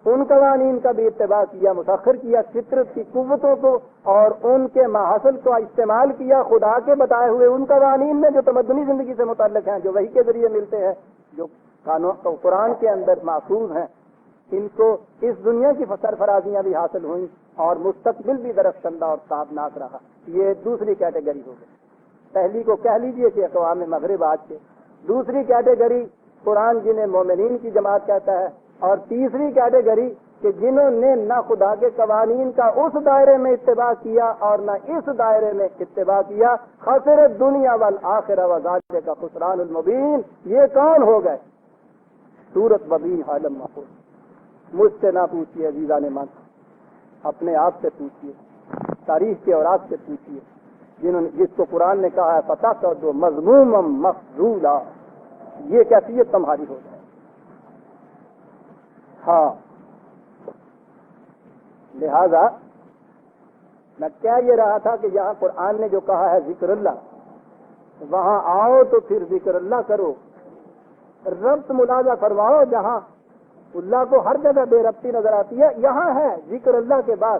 ان قوانین کا بھی اتباع کیا، مسخر کیا فطرت کی قوتوں کو اور ان کے ماحصل کو استعمال کیا، خدا کے بتائے ہوئے ان قوانین میں جو تمدنی زندگی سے متعلق ہیں، جو وحی کے ذریعے ملتے ہیں، جو قرآن کے اندر محفوظ ہیں، ان کو اس دنیا کی سرفرازیاں بھی حاصل ہوئیں اور مستقبل بھی درخشندہ اور تابناک رہا۔ یہ دوسری کیٹیگری ہو گئی۔ پہلی کو کہہ لیجئے کہ اقوام مغرب آج کے، دوسری کیٹیگری قرآن جنہیں مومنین کی جماعت کہتا ہے، اور تیسری کیٹیگری کہ جنہوں نے نہ خدا کے قوانین کا اس دائرے میں اتباع کیا اور نہ اس دائرے میں اتباع کیا، خسر دنیا والآخرہ وذالک کا خسران المبین۔ یہ کون ہو گئے؟ صورت ببین عالم محفوظ۔ مجھ سے نہ پوچھیے عزیزان من، اپنے آپ سے پوچھیے، تاریخ کے اوراق سے پوچھیے، جنہوں نے جس کو قرآن نے کہا ہے فتح کر دو مذموما مخذولا، یہ کیفیت تمہاری ہو جائے۔ ہاں، لہذا میں کہہ یہ رہا تھا کہ یہاں قرآن نے جو کہا ہے ذکر اللہ، وہاں آؤ تو پھر ذکر اللہ کرو، ربط ملازہ فرماؤ۔ جہاں اللہ کو ہر جگہ بے ربطی نظر آتی ہے، یہاں ہے ذکر اللہ کے بعد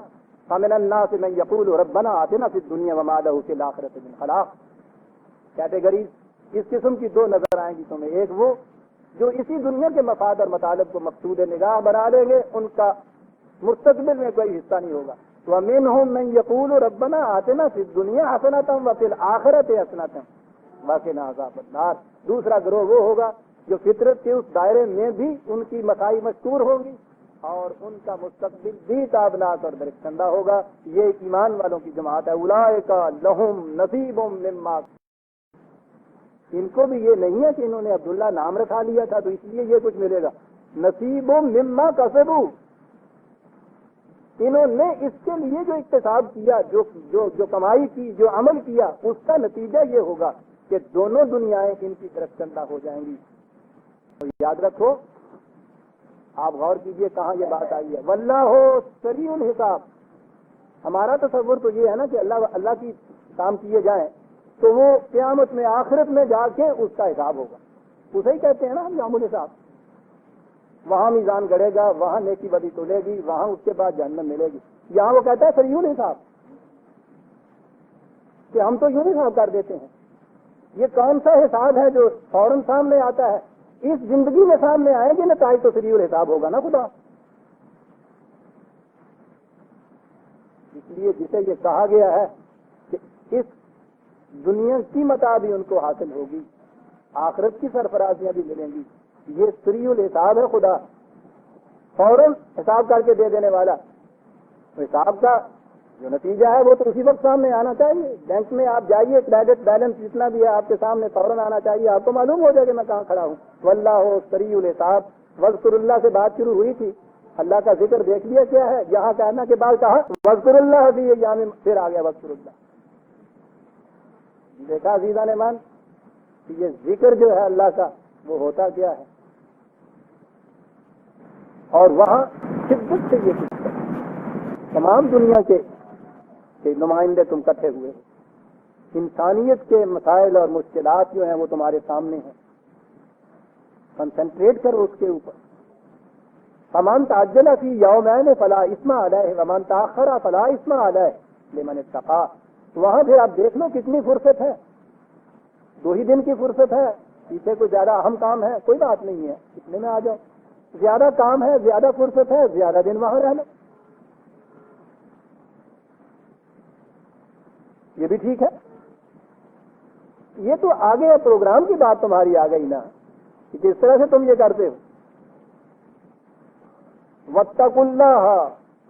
فَمِنَ النَّاسِ مَن يَقُولُ رَبَّنَا آتِنَا فِي الدُّنْيَا وَمَا لَهُ فِي الْآخِرَةِ مِنْ خَلَاقٍ۔ کیٹیگریز اس قسم کی دو نظر آئیں گی تمہیں، ایک وہ جو اسی دنیا کے مفاد اور مطالب کو مقصود نگاہ بنا لیں گے، ان کا مستقبل میں کوئی حصہ نہیں ہوگا۔ وَمِنْهُم مَن يَقُولُ رَبَّنَا آتِنَا فِي الدُّنْيَا حَسَنَةً وَفِي الْآخِرَةِ حَسَنَةً وَقِنَا عَذَابَ النَّارِ۔ دوسرا گروہ وہ ہوگا جو فطرت کے اس دائرے میں بھی ان کی مسائی مشکور ہوں گی اور ان کا مستقبل بھی تابناک اور درخشندہ ہوگا۔ یہ ایمان والوں کی جماعت ہے۔ اولئک لہم نصیب مما، ان کو بھی یہ نہیں ہے کہ انہوں نے عبداللہ نام رکھا لیا تھا تو اس لیے یہ کچھ ملے گا۔ نصیب مما کسبوا، انہوں نے اس کے لیے جو اکتساب کیا، جو کمائی کی، جو عمل کیا، اس کا نتیجہ یہ ہوگا کہ دونوں دنیایں ان کی درخشندہ ہو جائیں گی۔ تو یاد رکھو، آپ غور کیجئے کہاں یہ بات آئی ہے، واللہ سریع الحساب۔ ہمارا تصور تو یہ ہے نا کہ اللہ کی کام کیے جائیں تو وہ قیامت میں آخرت میں جا کے اس کا حساب ہوگا، اسے ہی کہتے ہیں نا ہم یوم الحساب۔ وہاں میزان گڑے گا، وہاں نیکی بدی تولے گی، وہاں اس کے بعد جہنم ملے گی۔ یہاں وہ کہتا ہے سریع الحساب، کہ ہم تو یوں حساب کر دیتے ہیں۔ یہ کون سا حساب ہے جو فوراً سامنے آتا ہے؟ اس زندگی میں سامنے آئے گی نتائج تو سری الحساب ہوگا نا خدا. اس لیے جسے یہ کہا گیا ہے کہ اس دنیا کی متاع بھی ان کو حاصل ہوگی، آخرت کی سرفرازیاں بھی ملیں گی، یہ سری الحساب ہے خدا، فوراً حساب کر کے دے دینے والا. حساب کا جو نتیجہ ہے وہ تو اسی وقت سامنے آنا چاہیے. بینک میں آپ جائیے، کریڈٹ بیلنس جتنا بھی ہے آپ کے سامنے فوراً آنا چاہیے، آپ کو معلوم ہو جائے کہ میں کہاں کھڑا ہوں. واللہ سری الحساب. وذکر اللہ سے بات شروع ہوئی تھی، اللہ کا ذکر دیکھ لیا کیا ہے. یہاں کہنا کے بعد کہا وذکر اللہ بھی ایام، پھر آ گیا وذکر اللہ. دیکھا عزیزان ایمان کہ یہ ذکر جو ہے اللہ کا وہ ہوتا کیا ہے، اور وہاں شدت سے یہ کچھ ہے. تمام دنیا کے نمائندے تم اکٹھے ہوئے، انسانیت کے مسائل اور مشکلات جو ہیں وہ تمہارے سامنے ہیں، کنسنٹریٹ کرو اس کے اوپر. فمن تعجل فی یومین فلا اثم علیہ ومن تاخر فلا اثم علیہ لمن اتقی. وہاں پھر آپ دیکھ لو کتنی فرصت ہے، 2 ہی دن کی فرصت ہے. پیچھے کوئی زیادہ اہم کام ہے کوئی بات نہیں ہے، اتنے میں آ جاؤ. زیادہ کام ہے، زیادہ فرصت ہے، زیادہ دن وہاں رہ لو. یہ بھی ٹھیک ہے. یہ تو آگے پروگرام کی بات تمہاری آ گئی نا کہ کس طرح سے تم یہ کرتے ہو. واتقوا اللہ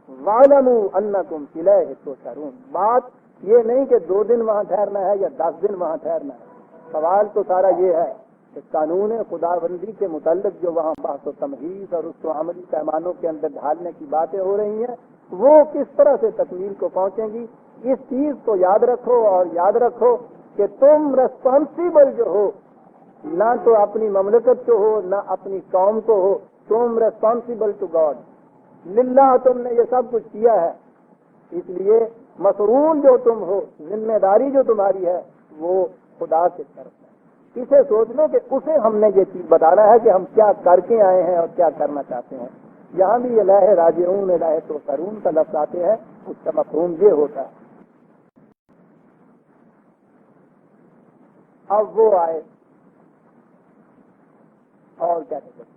واعلموا انکم الیہ تحشرون. بات یہ نہیں کہ 2 دن وہاں ٹھہرنا ہے یا 10 دن وہاں ٹھہرنا ہے. سوال تو سارا یہ ہے کہ قانون خداوندی کے متعلق جو وہاں بحث و تمہید اور اس کو عملی پیمانوں کے اندر ڈھالنے کی باتیں ہو رہی ہیں وہ کس طرح سے تکمیل کو پہنچیں گی. اس چیز کو یاد رکھو، اور یاد رکھو کہ تم ریسپانسیبل جو ہو نہ تو اپنی مملکت کو ہو نہ اپنی قوم کو ہو، تم ریسپانسیبل ٹو گاڈ. للہ تم نے یہ سب کچھ کیا ہے، اس لیے مسئول جو تم ہو، ذمہ داری جو تمہاری ہے وہ خدا سے طرف ہے. اسے سوچ لو کہ اسے ہم نے یہ چیز بتانا ہے کہ ہم کیا کر کے آئے ہیں اور کیا کرنا چاہتے ہیں. یہاں بھی الہ راجعون الہ تحشرون کا لفظ آتے ہیں، اس کا مفہوم یہ ہوتا ہے. اب وہ آئے اور کیا کہتے ہیں،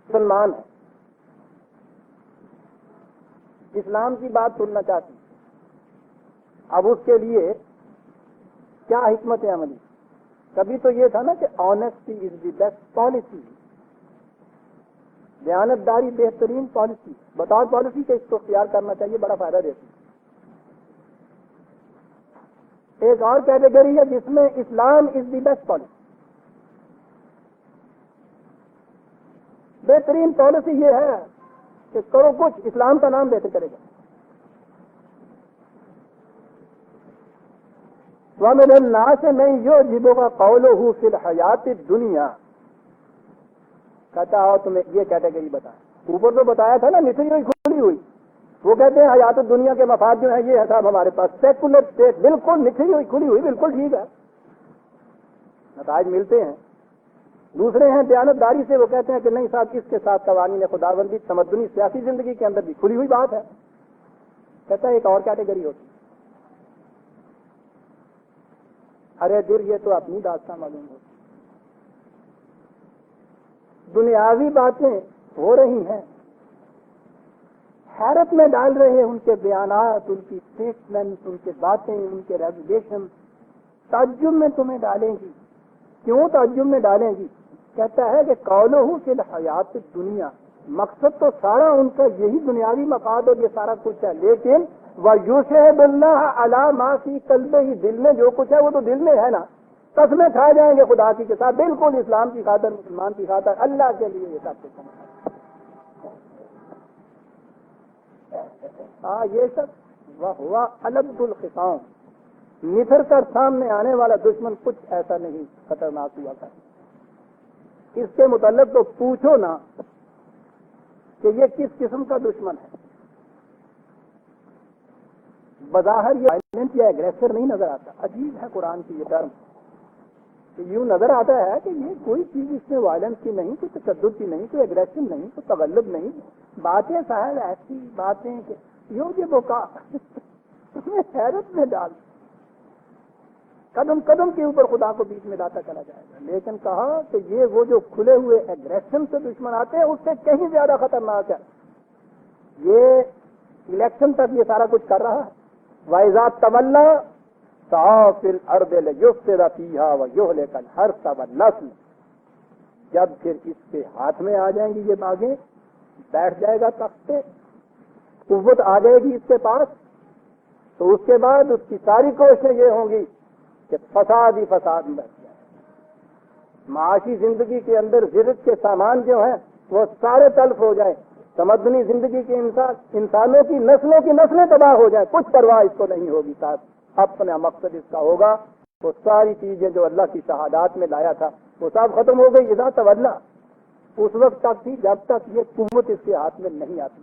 مسلمان ہے، اسلام کی بات سننا چاہتی، اب اس کے لیے کیا حکمت عملی. کبھی تو یہ تھا نا کہ honesty is the best policy, دیانتداری بہترین پالیسی. بطور پالیسی کے اس کو اختیار کرنا چاہیے، بڑا فائدہ دیتی. ایک اور کیٹیگری ہے جس میں اسلام از دی بیسٹ پالیسی. بہترین پالیسی یہ ہے کہ کرو کچھ اسلام کا نام لیتے کرے گا. وَمِنَ النَّاسِ مَن يُعْجِبُكَ قَوْلُهُ فِي الْحَيَاةِ الدُّنْيَا. کہتا ہو تمہیں یہ کیٹیگری بتائیں. اوپر تو بتایا تھا نا نکلی ہوئی کھلی ہوئی. وہ کہتے ہیں حیات الدنیا کے مفاد جو ہیں یہ ہے صاحب ہمارے پاس. سیکولر اسٹیٹ بالکل نکلی ہوئی کھلی ہوئی، بالکل ٹھیک ہے، نتائج ملتے ہیں. دوسرے ہیں دیانتداری سے، وہ کہتے ہیں کہ نہیں صاحب اس کے ساتھ قوانین خداوندی تمدنی سیاسی زندگی کے اندر بھی کھلی ہوئی بات ہے. کہتا ہے ایک اور کیٹیگری ہوتی. ارے دل یہ تو اپنی داستان معلوم ہوتی، دنیاوی باتیں ہو رہی ہیں، حیرت میں ڈال رہے ہیں ان کے بیانات، ان کی اسٹیٹمنٹ، ان کے باتیں، ان کے ریگولیشن، تعجب میں تمہیں ڈالیں گی. کیوں تعجب میں ڈالیں گی؟ کہتا ہے کہ قولہ فی الحیات الدنیا، مقصد تو سارا ان کا یہی دنیاوی مفاد اور یہ سارا کچھ ہے، لیکن وَيُشْهِدُ اللَّهَ عَلَى مَا فِي قَلْبِهِ، دل میں جو کچھ ہے وہ تو دل میں ہے نا. قسمیں کھا جائیں گے خدا کی کے ساتھ، بالکل اسلام کی خاطر، مسلمان کی خاطر، اللہ کے لیے یہ سب کچھ یہ سب وَهُوَ أَلَدُّ الْخِصَامِ. نثر کر سامنے آنے والا دشمن کچھ ایسا نہیں خطرناک ہوا کرتا. اس کے متعلق تو پوچھو نا کہ یہ کس قسم کا دشمن ہے. بظاہر یہ وائلنٹ یا ایگریسر نہیں نظر آتا. عجیب ہے قرآن کی یہ ٹرم کہ یوں نظر آتا ہے کہ یہ کوئی چیز اس میں وائلنس کی نہیں، کوئی تشدد کی نہیں، کوئی ایگریشن نہیں، کوئی تغلب نہیں. باتیں صاحب ایسی باتیں کہ یہ بکا تمہیں حیرت میں ڈال، قدم قدم کے اوپر خدا کو بیچ میں لاتا چلا جائے گا. لیکن کہا کہ یہ وہ جو کھلے ہوئے ایگریشن سے دشمن آتے ہیں اس سے کہیں زیادہ خطرناک ہے. یہ الیکشن تک یہ سارا کچھ کر رہا ہے. وَإِذَا تَوَلَّىٰ سَعَىٰ فِي الْأَرْضِ لِيُفْسِدَ فِيهَا وَيُهْلِكَ الْحَرْثَ وَالنَّسْلَ. جب پھر اس کے ہاتھ میں آ جائیں گی یہ باغیں، بیٹھ جائے گا تخت پہ، قوت آ جائے گی اس کے پاس، تو اس کے بعد اس کی ساری کوششیں یہ ہوں گی کہ فساد ہی فساد میں بچ جائے. معاشی زندگی کے اندر زرت کے سامان جو ہیں وہ سارے تلف ہو جائیں، تمدنی زندگی کے انسانوں کی نسلیں تباہ ہو جائیں، کچھ پرواہ اس کو نہیں ہوگی. صاحب اپنا مقصد اس کا ہوگا وہ ساری چیزیں جو اللہ کی شہادات میں لایا تھا وہ سب ختم ہو گئی. اذا تولا اس وقت تک تھی جب تک یہ قوت اس کے ہاتھ میں نہیں آتی.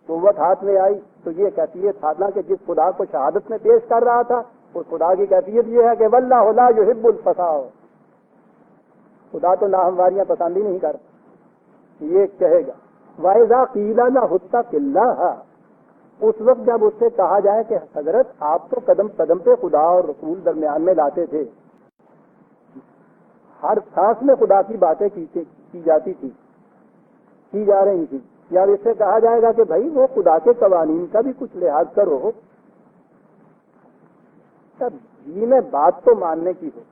قوت ہاتھ میں آئی تو یہ کیفیت، حالانکہ جس خدا کو شہادت میں پیش کر رہا تھا اس خدا کی کیفیت یہ ہے کہ واللہ لا یحب الفساد. خدا تو ناہمواریاں پسند ہی نہیں کرتا. یہ کہے گا وَإِذَا قِيلَ لَهُ اتَّقِ اللَّهَ، اس وقت جب اس سے کہا جائے کہ حضرت آپ تو قدم قدم پہ خدا اور رسول درمیان میں لاتے تھے، ہر سانس میں خدا کی باتیں کی جاتی تھی، کی جا رہی تھی. یا اس سے کہا جائے گا کہ بھائی وہ خدا کے قوانین کا بھی کچھ لحاظ کرو، تب جی میں بات تو ماننے کی ہو،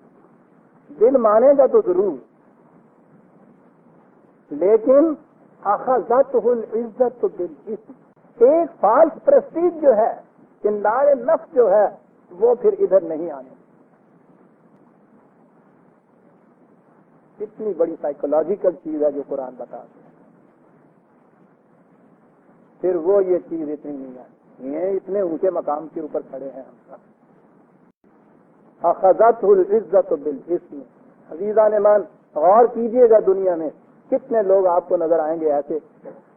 دل مانے گا تو ضرور، لیکن اخذتہ العزت بالاسم، ایک فالس پرسٹیج جو ہے، کندار نفس جو ہے وہ پھر ادھر نہیں آنے. اتنی بڑی سائیکولوجیکل چیز ہے جو قرآن بتا ہے. پھر وہ یہ چیز اتنی نہیں آتی. یہ اتنے اونچے مقام کے اوپر کھڑے ہیں ہم سب. اخذتہ العزت بالاسم. عزیزان ایمان غور کیجئے گا دنیا میں کتنے لوگ آپ کو نظر آئیں گے ایسے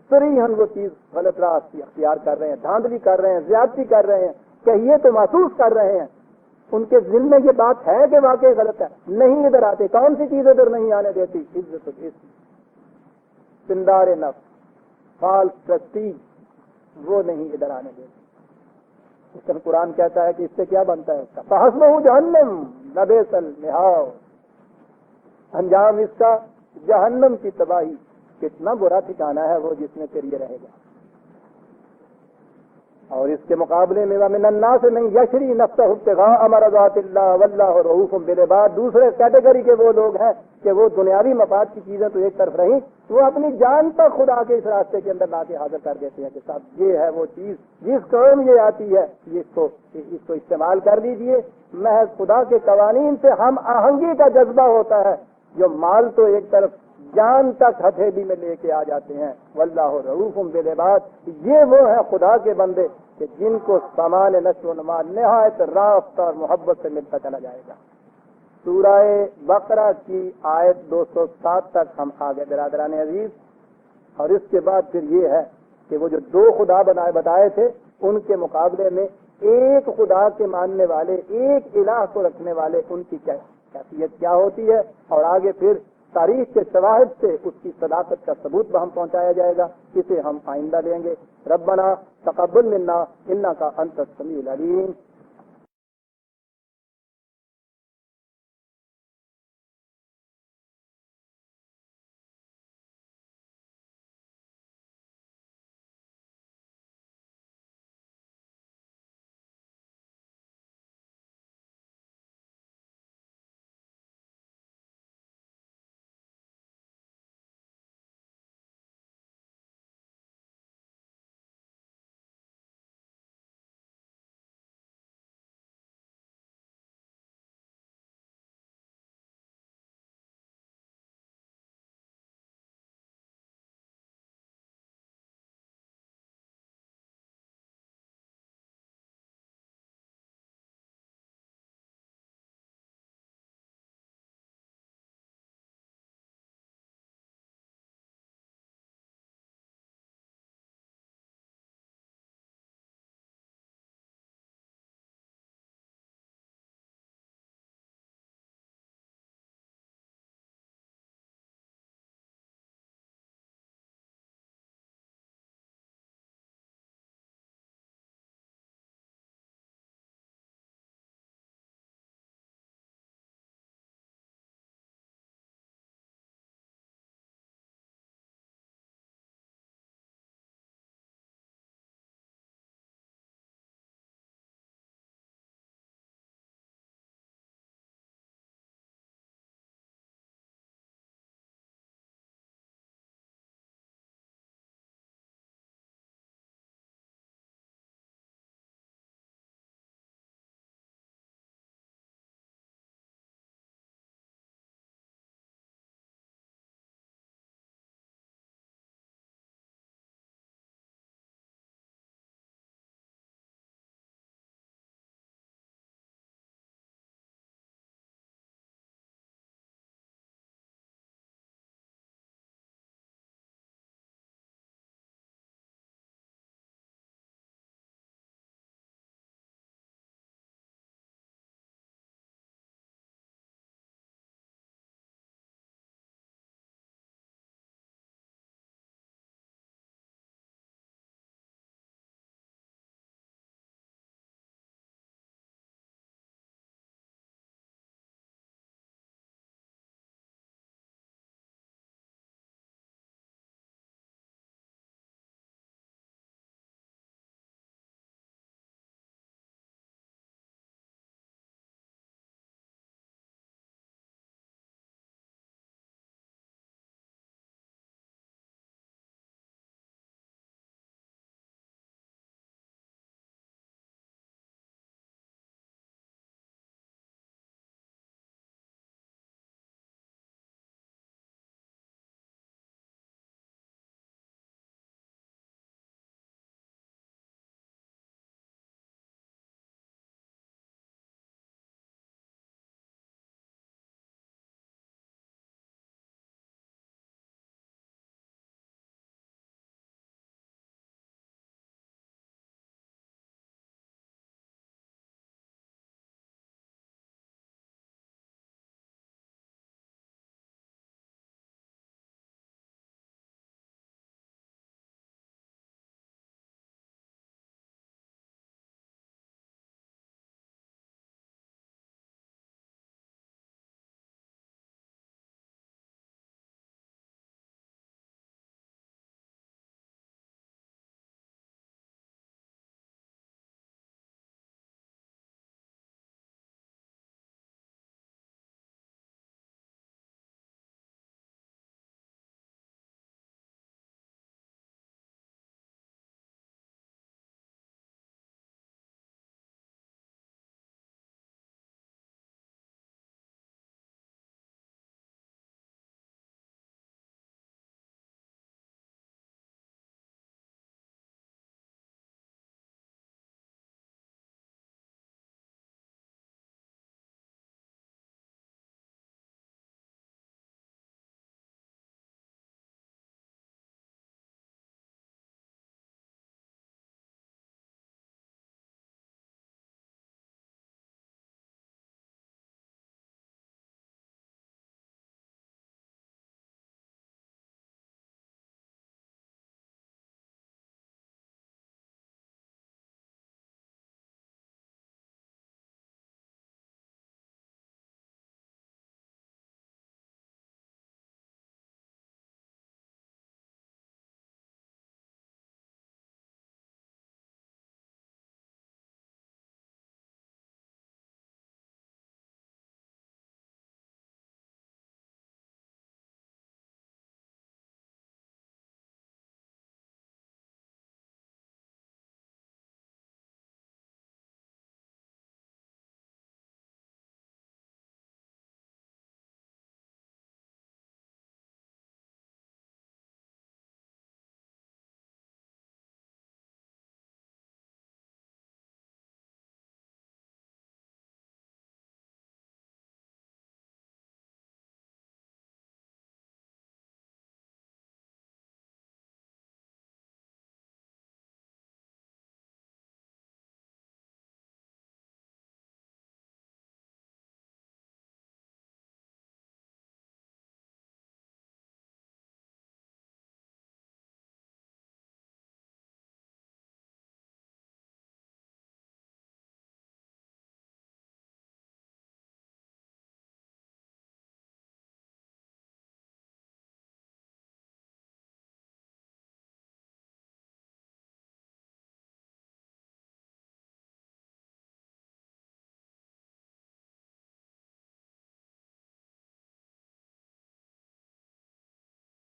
صریحاً وہ چیز غلط راہ اختیار کر رہے ہیں، دھاندلی کر رہے ہیں، زیادتی کر رہے ہیں، کہیے تو محسوس کر رہے ہیں. ان کے ذہن میں یہ بات ہے کہ واقعی غلط ہے، نہیں ادھر آتے. کون سی چیز ادھر نہیں آنے دیتی؟ عزت الاسم، پندار نفس، فالس پرسٹیج، وہ نہیں ادھر آنے دیتی. اس طرح قرآن کہتا ہے کہ اس سے کیا بنتا ہے؟ اس کا فحسبہ جہنم لبئس المہاد، انجام اس کا جہنم کی تباہی. کتنا برا ٹھکانہ ہے وہ جس میں پھر یہ رہے گا. اور اس کے مقابلے میں وَمِنَ النَّاسِ مَن يَشْرِي نَفْسَهُ ابْتِغَاءَ مَرْضَاتِ اللَّهِ وَاللَّهُ رَءُوفٌ بِالْعِبَادِ. دوسرے کیٹیگری کے وہ لوگ ہیں کہ وہ دنیاوی مفاد کی چیزیں تو ایک طرف رہیں، وہ اپنی جان تک خدا کے اس راستے کے اندر لا کے حاضر کر دیتے ہیں کہ صاحب یہ ہے وہ چیز جس قوم یہ آتی ہے، اس کو استعمال کر لیجئے. محض خدا کے قوانین سے ہم آہنگی کا جذبہ ہوتا ہے، جو مال تو ایک طرف جان تک ہتھیلی میں لے کے آ جاتے ہیں. واللہ رؤوف بالعباد. یہ وہ ہیں خدا کے بندے کہ جن کو سامان نشو و نما نہایت رافت اور محبت سے ملتا چلا جائے گا. سورہ بقرہ کی آیت 207 تک ہم آگے برادران عزیز. اور اس کے بعد پھر یہ ہے کہ وہ جو دو خدا بتائے تھے ان کے مقابلے میں ایک خدا کے ماننے والے، ایک الہ کو رکھنے والے، ان کی کیفیت کیا ہوتی ہے. اور آگے پھر تاریخ کے شواہد سے اس کی صداقت کا ثبوت ہم پہنچایا جائے گا. اسے ہم آئندہ لیں گے. ربنا تقبل منا انک انت السمیع العلیم